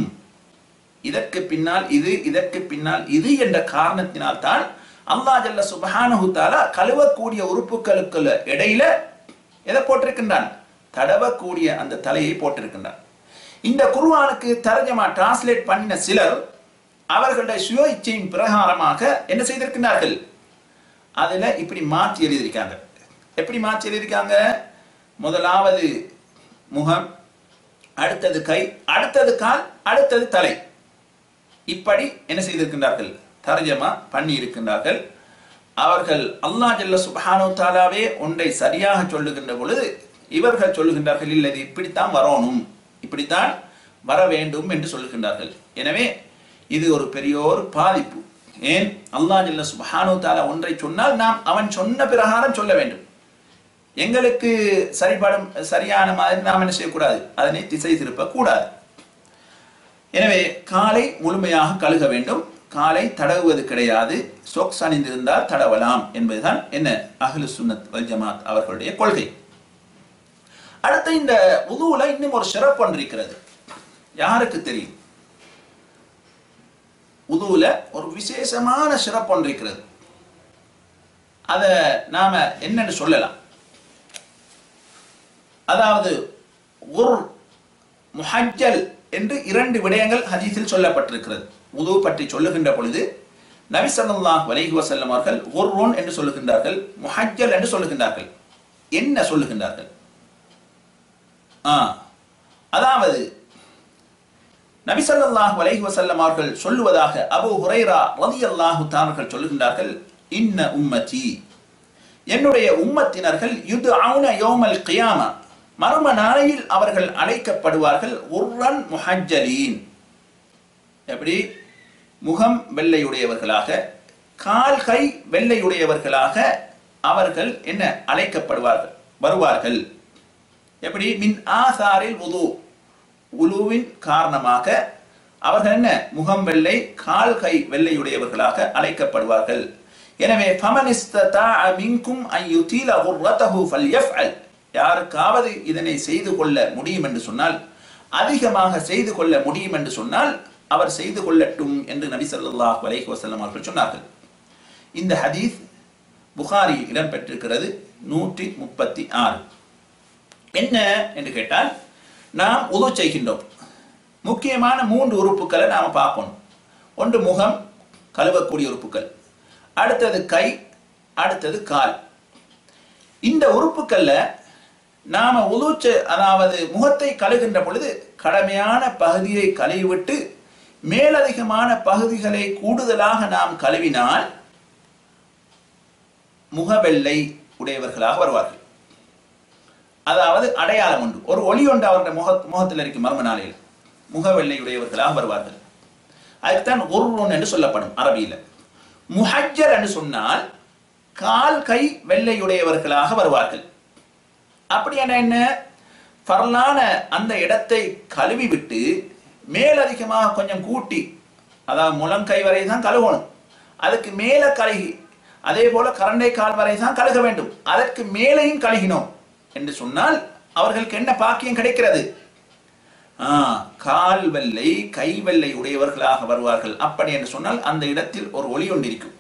இதற்கு பின்னால் இது, இதற்கு பின்னால் இது என்ற காரணத்தினால் தான் அல்லாஹ் ஜல்ல சுப்ஹானஹு தஆலா கழுவக்கூடிய உறுப்புகளுக்கு இடையில எதை போட்டிருக்கின்றான்? தடவக்கூடிய அந்த தலையை போட்டிருக்கின்றான். இந்த குர்ஆனுக்கு தர்ஜமா டிரான்ஸ்லேட் பண்ணின சிலர் அவர்களுடைய சுய இச்சையின் பிரகாரமாக என்ன செய்திருக்கிறார்கள்? அதுல இப்படி மாற்றி எழுதியிருக்காங்க. எப்படி மாற்றி எழுதியிருக்காங்க? முதலாவது முகம், அடுத்தது கை, அடுத்தது கால், அடுத்தது தலை. இப்படி என்ன செய்திருக்கின்றார்கள்? தர்ஜமா பண்ணி இருக்கின்றார்கள். அவர்கள் அல்லாஹ் ஜல்ல சுப்ஹானஹு தஆலாவே ஒன்றை சரியாக சொல்லுகின்ற பொழுது இவர்கள் சொல்லுகின்றார்கள், இல்லை இது இப்படித்தான் வரணும், இப்படித்தான் வர வேண்டும் என்று சொல்லுகின்றார்கள். எனவே இது ஒரு பெரியோர் பாதிப்பு. ஏன்? அல்லாஹ் ஜல்ல சுப்ஹானஹு தஆலா ஒன்றை சொன்னால் நாம் அவன் சொன்ன பிரகாரம் சொல்ல வேண்டும். எங்களுக்கு சரியான மாதிரி நாம் என்ன செய்யக்கூடாது? அதனை திசை திருப்பக்கூடாது. எனவே காலை முழுமையாக கழுக வேண்டும், காலை தடவுவது கிடையாது. சொக்ஸ் அணிந்திருந்தால் தடவலாம் என்பதுதான் என்ன அஹ்லு சுன்னத் வல் ஜமாத் அவர்களுடைய கொள்கை. அடுத்து இந்த உதுவுல இன்னும் ஒரு சிறப்பு ஒன்று இருக்கிறது. யாருக்கு தெரியும்? உதுவுல ஒரு விசேஷமான சிறப்பு ஒன்று இருக்கிறது. அதை நாம என்னன்னு சொல்லலாம். அதாவது குர், முஹஜ்ஜல் என்று 2 விடயங்கள் ஹதீஸில் சொல்லப்பட்டிருக்கிறது. உது பற்றி சொல்லுகின்ற பொழுது நபி ஸல்லல்லாஹு அலைஹி வஸல்லம் அவர்கள் குர்ருன் என்று சொல்லுகின்றார்கள், முஹஜ்ஜல் என்று சொல்லுகின்றார்கள். என்ன சொல்லுகின்றார்கள்? அதாவது நபி ஸல்லல்லாஹு அலைஹி வஸல்லம் அவர்கள் சொல்லுவதாக அபூ ஹுரைரா ரலியல்லாஹு தஆலா சொல்லுகின்றார்கள், இன்ன உம்மதி, என்னுடைய உம்மத்தினர்கள் யுதுஅவுன யௌமல் கியாமா, மர்ம நாளையில் அவர்கள் அழைக்கப்படுவார்கள் உர்ரன் முஹஜ்ஜலீன், எப்படி முகம் வெள்ளையுடையவர்களாக கால் கை வெள்ளையுடையவர்களாக அவர்கள் என்ன அழைக்கப்படுவார்கள், வருவார்கள். எப்படி மின் ஆசாரில் உது, உலுவின் காரணமாக அவர்கள் என்ன முகம் வெள்ளை கால் கை வெள்ளையுடையவர்களாக அழைக்கப்படுவார்கள். எனவே ஃபமன் இஸ்ததாஅ மின்கும் அன் யுதீல குர்ரதஹு ஃபல்யஃஅல், யாருக்காவது இதனை செய்து கொள்ள முடியும் என்று சொன்னால், அதிகமாக செய்து கொள்ள முடியும் என்று சொன்னால் அவர் செய்து கொள்ளட்டும் என்று நபி ஸல்லல்லாஹு அலைஹி வஸல்லம் அவர்கள் சொன்னார்கள். இந்த ஹதீஸ் புகாரி இடம்பெற்றிருக்கிறது 136. என்ன என்று கேட்டால், நாம் உது செய்கின்றோம், முக்கியமான 3 உறுப்புகளை நாம் பார்க்கணும். ஒன்று முகம், கழுவக்கூடிய உறுப்புகள், அடுத்தது கை, அடுத்தது கால். இந்த உறுப்புக்கள்ல நாம உது அதாவது முகத்தை கழுகின்ற பொழுது கடமையான பகுதியை கழுவிவிட்டு மேலதிகமான பகுதிகளை கூடுதலாக நாம் கழுவினால் முகவெள்ளை உடையவர்களாக வருவார்கள். அதாவது அடையாளம் உண்டு, ஒரு ஒளி ஒன்று அவருடைய முகத்தில் இருக்கும் மர்ம நாளையில் முகவெள்ளை உடையவர்களாக வருவார்கள். அதுக்குத்தான் உர்ருன் என்று சொல்லப்படும் அரபியில. முஹஜ்ஜல் என்று சொன்னால் கால் கை வெள்ளையுடையவர்களாக வருவார்கள். அப்படியான என்ன, ஃபர்லான அந்த இடத்தை கழுவி விட்டு மேலதிகமாக கொஞ்சம் கூட்டி, அதாவது முழங்கை வரை தான் கழுவணும், அதுக்கு மேல கழுகி, அதே போல கரண்டை கால் வரை தான் கழுக வேண்டும், அதற்கு மேலையும் கழுகினோம் என்று சொன்னால் அவர்களுக்கு என்ன பாக்கியம் கிடைக்கிறது? கால் வெள்ளை கை வெள்ளை உடையவர்களாக வருவார்கள். அப்படி என்று சொன்னால் அந்த இடத்தில் ஒரு ஒளி ஒன்றிருக்கும்.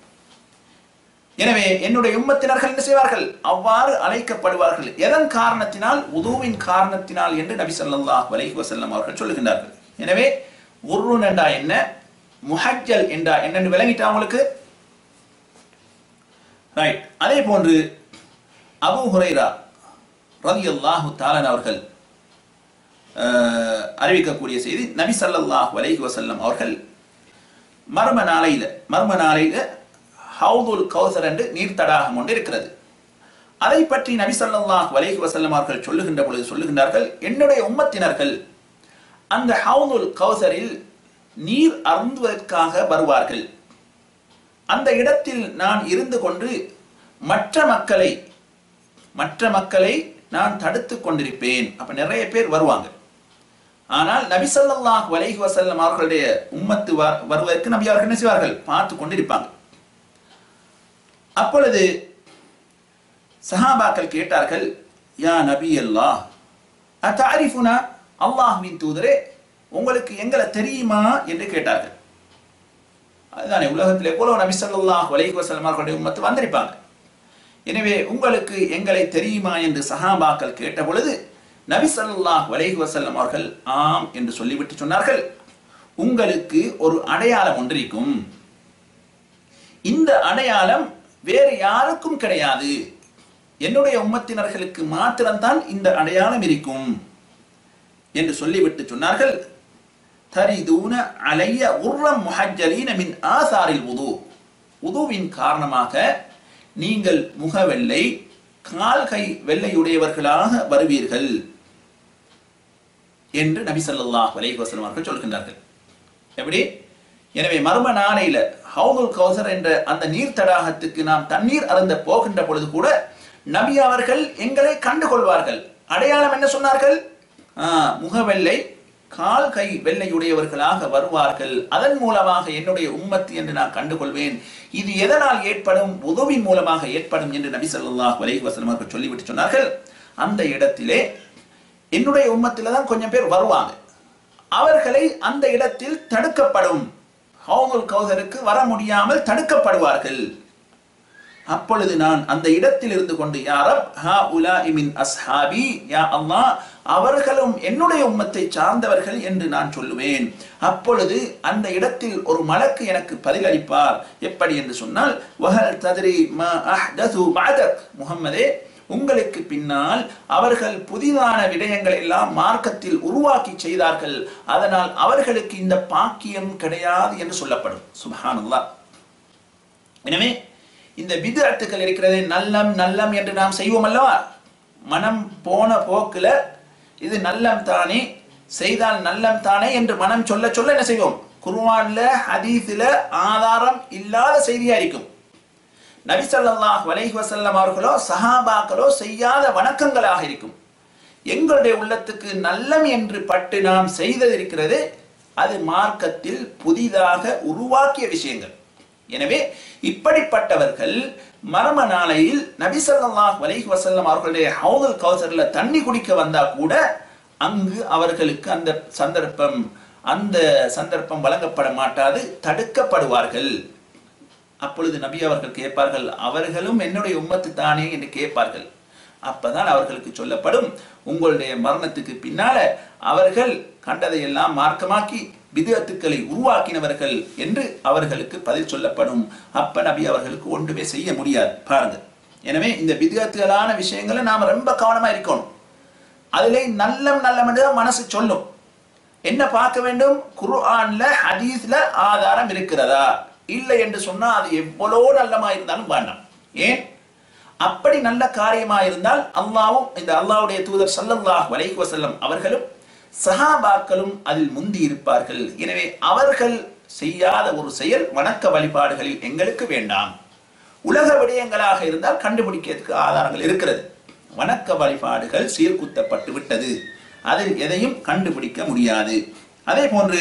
எனவே என்னுடைய உம்மத்தினர்கள் என்ன செய்வார்கள்? அவ்வாறு அழைக்கப்படுவார்கள். எதன் காரணத்தினால்? உதுவின் காரணத்தினால் என்று நபி ஸல்லல்லாஹு அலைஹி வஸல்லம் அவர்கள் சொல்லுகின்றார்கள். எனவே உர்ருன் என்றா என்ன, முஹஜ்ஜல் என்றா என்னன்னு விளங்கிட்டா உங்களுக்கு? ரைட். அதே போன்று அபூ ஹுரைரா ரலியல்லாஹு தஆலா அவர்கள் அறிவிக்கக்கூடிய செய்தி, நபி ஸல்லல்லாஹு அலைஹி வஸல்லம் அவர்கள் மர்ம நாளையில ஹவுதுல் கௌசர் என்று நீர் தடாகம் ஒன்று இருக்கிறது. அதை பற்றி நபி ஸல்லல்லாஹு அலைஹி வஸல்லம் அவர்கள் சொல்லுகின்ற பொழுது சொல்லுகின்றார்கள், என்னுடைய உம்மத்தினர்கள் அந்த ஹவுதுல் கௌசரில் நீர் அருந்துவதற்காக வருவார்கள். அந்த இடத்தில் நான் இருந்து கொண்டு மற்ற மக்களை நான் தடுத்து கொண்டிருப்பேன். அப்ப நிறைய பேர் வருவாங்க. ஆனால் நபி ஸல்லல்லாஹு அலைஹி வஸல்லம் அவர்களுடைய உம்மத்து வருவதற்கு நபி அவர்கள் என்ன செய்வார்கள்? பார்த்து கொண்டிருப்பாங்க. அப்பொழுது சஹாபாக்கள் கேட்டார்கள், யா நபி அல்லாஹ் அதாரிஃபுனா, அல்லாஹ்வின் தூதரே உங்களுக்கு எங்களை தெரியுமா என்று கேட்டார்கள். அதுதானே, உலகத்தில் எவ்வளவு நபி ஸல்லல்லாஹு அலைஹி வஸல்லம் அவர்களுடைய உம்மத்து வந்திருப்பாங்க. எனவே உங்களுக்கு எங்களை தெரியுமா என்று சஹாபாக்கள் கேட்ட பொழுது நபி ஸல்லல்லாஹு அலைஹி வஸல்லம் அவர்கள் ஆம் என்று சொல்லிவிட்டு சொன்னார்கள், உங்களுக்கு ஒரு அடையாளம் ஒன்றிருக்கும், இந்த அடையாளம் வேறு யாருக்கும் கிடையாது, என்னுடைய உம்மத்தினர்களுக்கு மாத்திரம்தான் இந்த அடையாளம் இருக்கும் என்று சொல்லிவிட்டு சொன்னார்கள், தரிதூன அலைய உர்ரம் முஹஜ்ஜலீன மின் ஆசாரில் உது, உதுவின் காரணமாக நீங்கள் முகவெள்ளை கால் கை வெள்ளையுடையவர்களாக வருவீர்கள் என்று நபி ஸல்லல்லாஹு அலைஹி வஸல்லம் அவர்கள் சொல்கின்றார்கள். எப்படி? எனவே மர்ம நாளையில ஹவுதுல் கௌசர் என்ற அந்த நீர் தடாகத்துக்கு நாம் தண்ணீர் அருந்த போகின்ற பொழுது கூட நபி அவர்கள் எங்களை கண்டுகொள்வார்கள். அடையாளம் என்ன சொன்னார்கள்? முகவெள்ளை கால் கை வெள்ளையுடையவர்களாக வருவார்கள், அதன் மூலமாக என்னுடைய உம்மத்து என்று நான் கண்டுகொள்வேன். இது எதனால் ஏற்படும்? உதுவின் மூலமாக ஏற்படும் என்று நபி ஸல்லல்லாஹு அலைஹி வஸல்லம் அவர்கள் சொல்லிவிட்டு சொன்னார்கள், அந்த இடத்திலே என்னுடைய உம்மத்தில தான் கொஞ்சம் பேர் வருவாங்க, அவர்களை அந்த இடத்தில் தடுக்கப்படும், ஹவுதுல் கௌசருக்கு வர முடியாமல் தடுக்கப்படுவார்கள். அப்பொழுது நான் அந்த இடத்தில் இருந்து கொண்டு, யா ரப் ஹாஉலாஇ மின் அஸ்ஹாபி, யா அல்லாஹ் அவர்களும் என்னுடைய உம்மத்தை சார்ந்தவர்கள் என்று நான் சொல்லுவேன். அப்பொழுது அந்த இடத்தில் ஒரு மலக்கு எனக்கு பதிலளிப்பார். எப்படி என்று சொன்னால், வஹல் தத்ரி மா அஹ்தஸு பஅதக், முஹம்மதே உங்களுக்கு பின்னால் அவர்கள் புதிதான விடயங்கள் எல்லாம் மார்க்கத்தில் உருவாக்கி செய்தார்கள், அதனால் அவர்களுக்கு இந்த பாக்கியம் கிடையாது என்று சொல்லப்படும். சுப்ஹானல்லாஹ். எனவே இந்த பித்அத்துகள் இருக்கிறதே நல்லம் நல்லம் என்று நாம் செய்வோம் அல்லவா, மனம் போன போக்குல இது நல்லம் தானே, செய்தால் நல்லம் தானே என்று மனம் சொல்ல சொல்ல என்ன செய்வோம், குர்ஆன்ல ஹதீஸ்ல ஆதாரம் இல்லாத செய்தியா இருக்கும். நபி ஸல்லல்லாஹு அலைஹி வஸல்லம் அவர்களோ சஹாபாக்களோ செய்யாத வணக்கங்களாக இருக்கும். எங்களுடைய உள்ளத்துக்கு நல்லம் என்று பட்டு நாம் செய்தது இருக்கிறது, அது மார்க்கத்தில் புதிதாக உருவாக்கிய விஷயங்கள். எனவே இப்படிப்பட்டவர்கள் மர்ம நாளையில் நபி ஸல்லல்லாஹு அலைஹி வஸல்லம் அவர்களுடைய ஹவுதுல் கௌசர்ல தண்ணி குடிக்க வந்தா கூட அங்கு அவர்களுக்கு அந்த சந்தர்ப்பம் வழங்கப்பட மாட்டாது, தடுக்கப்படுவார்கள். அப்பொழுது நபி அவர்கள் கேட்பார்கள், அவர்களும் என்னுடைய உம்மத்து தானே என்று கேட்பார்கள். அப்பதான் அவர்களுக்கு சொல்லப்படும், உங்களுடைய மரணத்துக்கு பின்னால அவர்கள் கண்டதையெல்லாம் மார்க்கமாக்கி பித்அத்துக்களை உருவாக்கினவர்கள் என்று அவர்களுக்கு பதில் சொல்லப்படும். அப்ப நபி அவர்களுக்கு ஒன்றுமே செய்ய முடியாது. பாருங்க, எனவே இந்த பித்அத்துகளான விஷயங்களை நாம் ரொம்ப கவனமா இருக்கணும். அதிலே நல்லம் நல்லம் மனசு சொல்லும். என்ன பார்க்க வேண்டும், குர்ஆன்ல ஹதீஸ்ல ஆதாரம் இருக்கிறதா, இல்லை என்று சொன்னா அது எவ்வளவு நல்லமா இருந்தாலும் வேண்டாம். ஏன், அப்படி நல்ல காரியமா இருந்தால் அல்லாஹ்வும் இந்த அல்லாஹ்வுடைய தூதர் ஸல்லல்லாஹு அலைஹி வஸல்லம் அவர்களும் சஹாபாக்களும் அதில் முந்தி இருப்பார்கள். எனவே அவர்கள் செய்யாத ஒரு செயல் வணக்க வழிபாடுகளில் எங்களுக்கு வேண்டாம். உலக விடயங்களாக இருந்தால் கண்டுபிடிக்கிறதுக்கு ஆதாரங்கள் இருக்கிறது. வணக்க வழிபாடுகள் சீர்குத்தப்பட்டு விட்டது, அதில் எதையும் கண்டுபிடிக்க முடியாது. அதே போன்று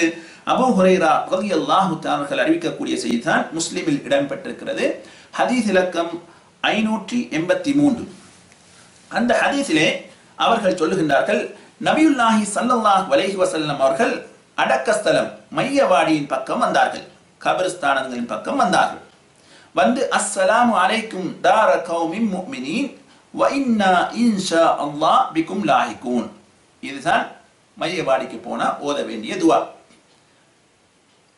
அபூ ஹுரைரா ரலியல்லாஹு தஆலா அவர்கள் அறிவிக்கக்கூடிய செய்திதான் முஸ்லிமில் இடம்பெற்றிருக்கிறது. ஹதீஸ் இலக்கம் 583. அந்த ஹதீஸிலே அவர்கள் சொல்லுகின்றார்கள், நபியுல்லாஹி ஸல்லல்லாஹு அலைஹி வஸல்லம் அவர்கள் அடக்கஸ்தலம் மையவாடியின் பக்கம் வந்தார்கள், கபரிஸ்தானங்களின் பக்கம் வந்தார்கள். வந்து அஸ்ஸலாமு அலைக்கும் தார கௌமின் முஃமினீன் வ இன்னா இன்ஷா அல்லாஹ் பிக்கும் லாஹிகூன். இதுதான் மையவாடிக்கு போனா ஓத வேண்டிய துவா.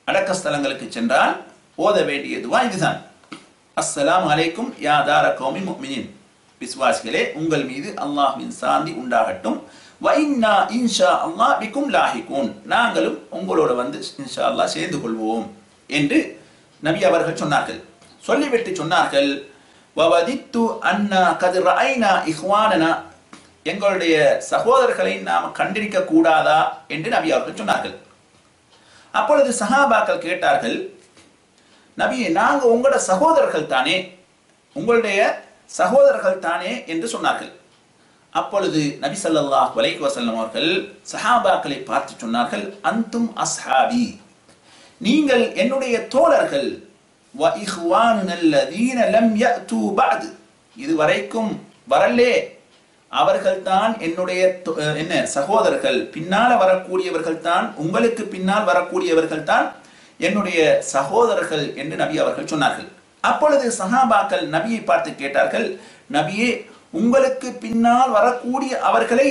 அடக்கஸ்தலங்களுக்கு சென்றால் ஓத வேண்டிய துவா இதுதான். அஸ்ஸலாமு அலைக்கும் யா தார கௌமின் முஃமினீன், விசுவாசிகளே உங்கள் மீது அல்லாஹ்வின் சாந்தி உண்டாகட்டும். வ இன்னா இன்ஷா அல்லாஹ் பிக்கும் லாஹிகூன், நாங்களும் உங்களோட வந்து இன்ஷா அல்லாஹ் சேர்ந்து கொள்வோம் என்று நபி அவர்கள் சொன்னார்கள். சொல்லிவிட்டு சொன்னார்கள், வவதித்து அன்னா கத் ரஐனா இஹ்வானனா, எங்களுடைய சகோதரர்களை நாம் கண்டிருக்க கூடாதா என்று நபி அவர்கள் சொன்னார்கள். அப்பொழுது சஹாபாக்கள் கேட்டார்கள், நபியே நாங்க உங்களோட சகோதரர்கள் தானே, உங்களுடைய சகோதரர்கள் தானே என்று சொன்னார்கள். அப்பொழுது நபி ஸல்லல்லாஹு அலைஹி வஸல்லம் அவர்கள் சஹாபாக்களை பார்த்து சொன்னார்கள், அந்தும் அஸ்ஹாபி, நீங்கள் என்னுடைய தோழர்கள். வ இஹ்வானுனா அல்லதீன லம் யஅது பஅத், இதுவரைக்கும் வரலே அவர்கள் தான் என்னுடைய சகோதரர்கள், பின்னால வரக்கூடியவர்கள் தான், உங்களுக்கு பின்னால் வரக்கூடியவர்கள் தான் என்னுடைய சகோதரர்கள் என்று நபி அவர்கள் சொன்னார்கள். அப்பொழுது சஹாபாக்கள் நபியை பார்த்து கேட்டார்கள், நபியே உங்களுக்கு பின்னால் வரக்கூடிய அவர்களை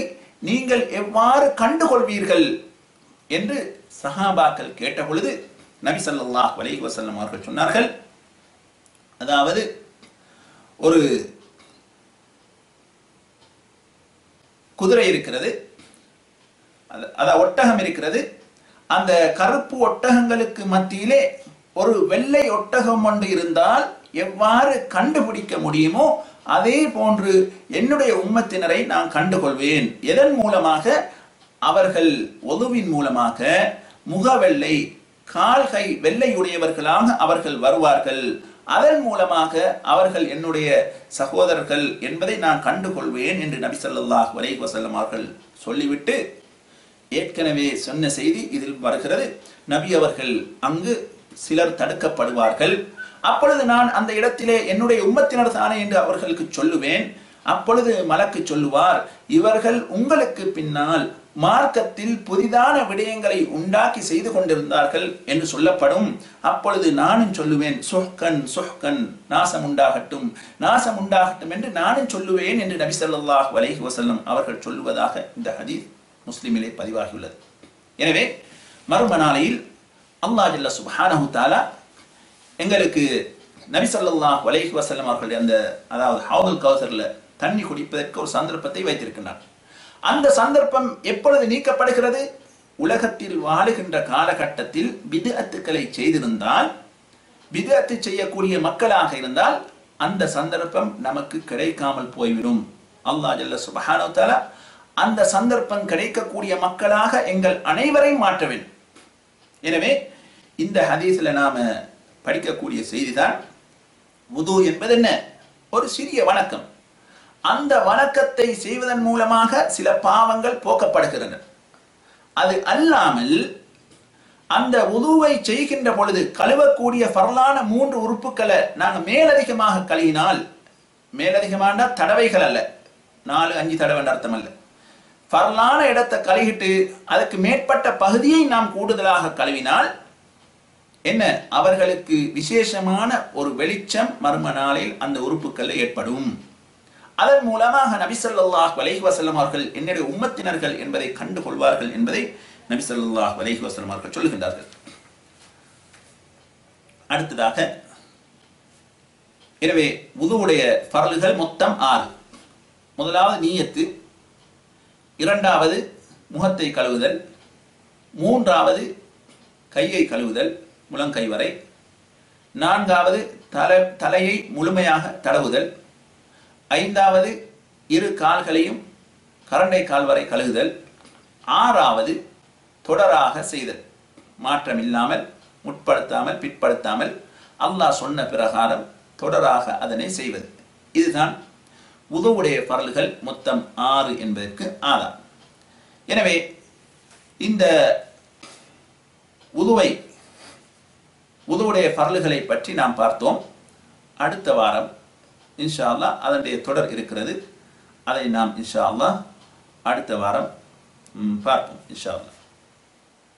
நீங்கள் எவ்வாறு கண்டுகொள்வீர்கள் என்று சஹாபாக்கள் கேட்ட பொழுது நபி ஸல்லல்லாஹு அலைஹி வஸல்லம் அவர்கள் சொன்னார்கள், அதாவது ஒரு குதிரை இருக்கிறது, அதாவது ஒட்டகம் இருக்கிறது, அந்த கருப்பு ஒட்டகங்களுக்கு மத்தியிலே ஒரு வெள்ளை ஒட்டகம் ஒன்று இருந்தால் எவ்வாறு கண்டுபிடிக்க முடியுமோ அதே போன்று என்னுடைய உம்மத்தினரை நான் கண்டுகொள்வேன். எதன் மூலமாக? அவர்கள் ஒதுவின் மூலமாக முகவெள்ளை, கால்கை வெள்ளையுடையவர்களாக அவர்கள் வருவார்கள். அதன் மூலமாக அவர்கள் என்னுடைய சகோதரர்கள் என்பதை நான் கண்டுகொள்வேன் என்று நபி ஸல்லல்லாஹு அலைஹி வஸல்லம் அவர்கள் சொல்லிவிட்டு, ஏற்கனவே சொன்ன செய்தி இதில் வருகிறது, நபி அவர்கள் அங்கு சிலர் தடுக்கப்படுவார்கள். அப்பொழுது நான் அந்த இடத்திலே என்னுடைய உம்மத்தினர் தானே என்று அவர்களுக்கு சொல்லுவேன். அப்பொழுது மலக்கு சொல்லுவார், இவர்கள் உங்களுக்கு பின்னால் மார்க்கத்தில் புதிதான விடயங்களை உண்டாக்கி செய்து கொண்டிருந்தார்கள் என்று சொல்லப்படும். அப்பொழுது நானும் சொல்லுவேன், சுஹ்கன் சுஹ்கன், நாசம் உண்டாகட்டும் நாசம் உண்டாகட்டும் என்று நானும் சொல்லுவேன் என்று நபி ஸல்லல்லாஹு அலைஹி வஸல்லம் அவர்கள் சொல்லுவதாக இந்த ஹதீஸ் முஸ்லிமிலே பதிவாகியுள்ளது. எனவே மறும நாளையில் அல்லாஹ் ஜல்ல சுப்ஹானஹு தஆலா எங்களுக்கு நபி ஸல்லல்லாஹு அலைஹி வஸல்லம் அவர்களுடைய அந்த அதாவது ஹவுதுல் கௌசர்ல தண்ணி குடிப்பதற்கு ஒரு சந்தர்ப்பத்தை வைத்திருக்கிறார். அந்த சந்தர்ப்பம் எப்பொழுது நீக்கப்படுகிறது? உலகத்தில் வாழுகின்ற காலகட்டத்தில் பித்அத்துக்களை செய்திருந்தால், பித்அத்து செய்யக்கூடிய மக்களாக இருந்தால் அந்த சந்தர்ப்பம் நமக்கு கிடைக்காமல் போய்விடும். அல்லாஹ் ஜல்ல சுப்ஹானஹு வ தஆலா அந்த சந்தர்ப்பம் கிடைக்கக்கூடிய மக்களாக எங்கள் அனைவரையும் மாற்ற வேண்டும். எனவே இந்த ஹதீஸ்ல நாம படிக்கக்கூடிய செய்திதான், வுது என்பது என்ன? ஒரு சிறிய வணக்கம். அந்த வணக்கத்தை செய்வதன் மூலமாக சில பாவங்கள் போக்கப்படுகின்றன. அது அல்லாமல் அந்த வுதுவை செய்கின்ற பொழுது கழுவக்கூடிய ஃபர்லான 3 உறுப்புக்களை நாங்கள் மேலதிகமாக கழுவினால், மேலதிகமான தடவைகள் அல்ல, 4-5 தடவை அர்த்தம் அல்ல, ஃபர்லான இடத்தை கழுவிட்டு அதுக்கு மேற்பட்ட பகுதியை நாம் கூடுதலாக கழுவினால் என்ன, அவர்களுக்கு விசேஷமான ஒரு வெளிச்சம் மர்ம நாளில் அந்த உறுப்புக்கள் ஏற்படும். அதன் மூலமாக நபி ஸல்லல்லாஹு அலைஹி வஸல்லம் அவர்கள் என்னுடைய உம்மத்தினர்கள் என்பதை கண்டுகொள்வார்கள் என்பதை நபி ஸல்லல்லாஹு அலைஹி வஸல்லம் அவர்கள் சொல்லுகின்றார்கள். அடுத்ததாக, எனவே வுதுவுடைய ஃபர்லுகள் மொத்தம் 6. முதலாவது நியத்து, இரண்டாவது முகத்தை கழுவுதல், மூன்றாவது கையை கழுவுதல் முழங்கை வரை, நான்காவது தலையை முழுமையாக தடவுதல், ஐந்தாவது 2 கால்களையும் கரண்டை கால் வரை கழுவுதல், ஆறாவது தொடராக செய்தல், மாற்றம் இல்லாமல், முற்படுத்தாமல், பிற்படுத்தாமல், அல்லாஹ் சொன்ன பிரகாரம் தொடராக அதனை செய்வது. இதுதான் வுதுவுடைய ஃபர்லுகள் மொத்தம் 6 என்பதற்கு ஆதாரம். எனவே இந்த வுதுவுடைய ஃபர்லுகளை பற்றி நாம் பார்த்தோம். அடுத்த வாரம் இன்ஷா அல்லாஹ் அதனுடைய தொடர் இருக்கிறது. அதை நாம் இன்ஷா அல்லாஹ் அடுத்த வாரம் பார்ப்போம் இன்ஷா அல்லாஹ்.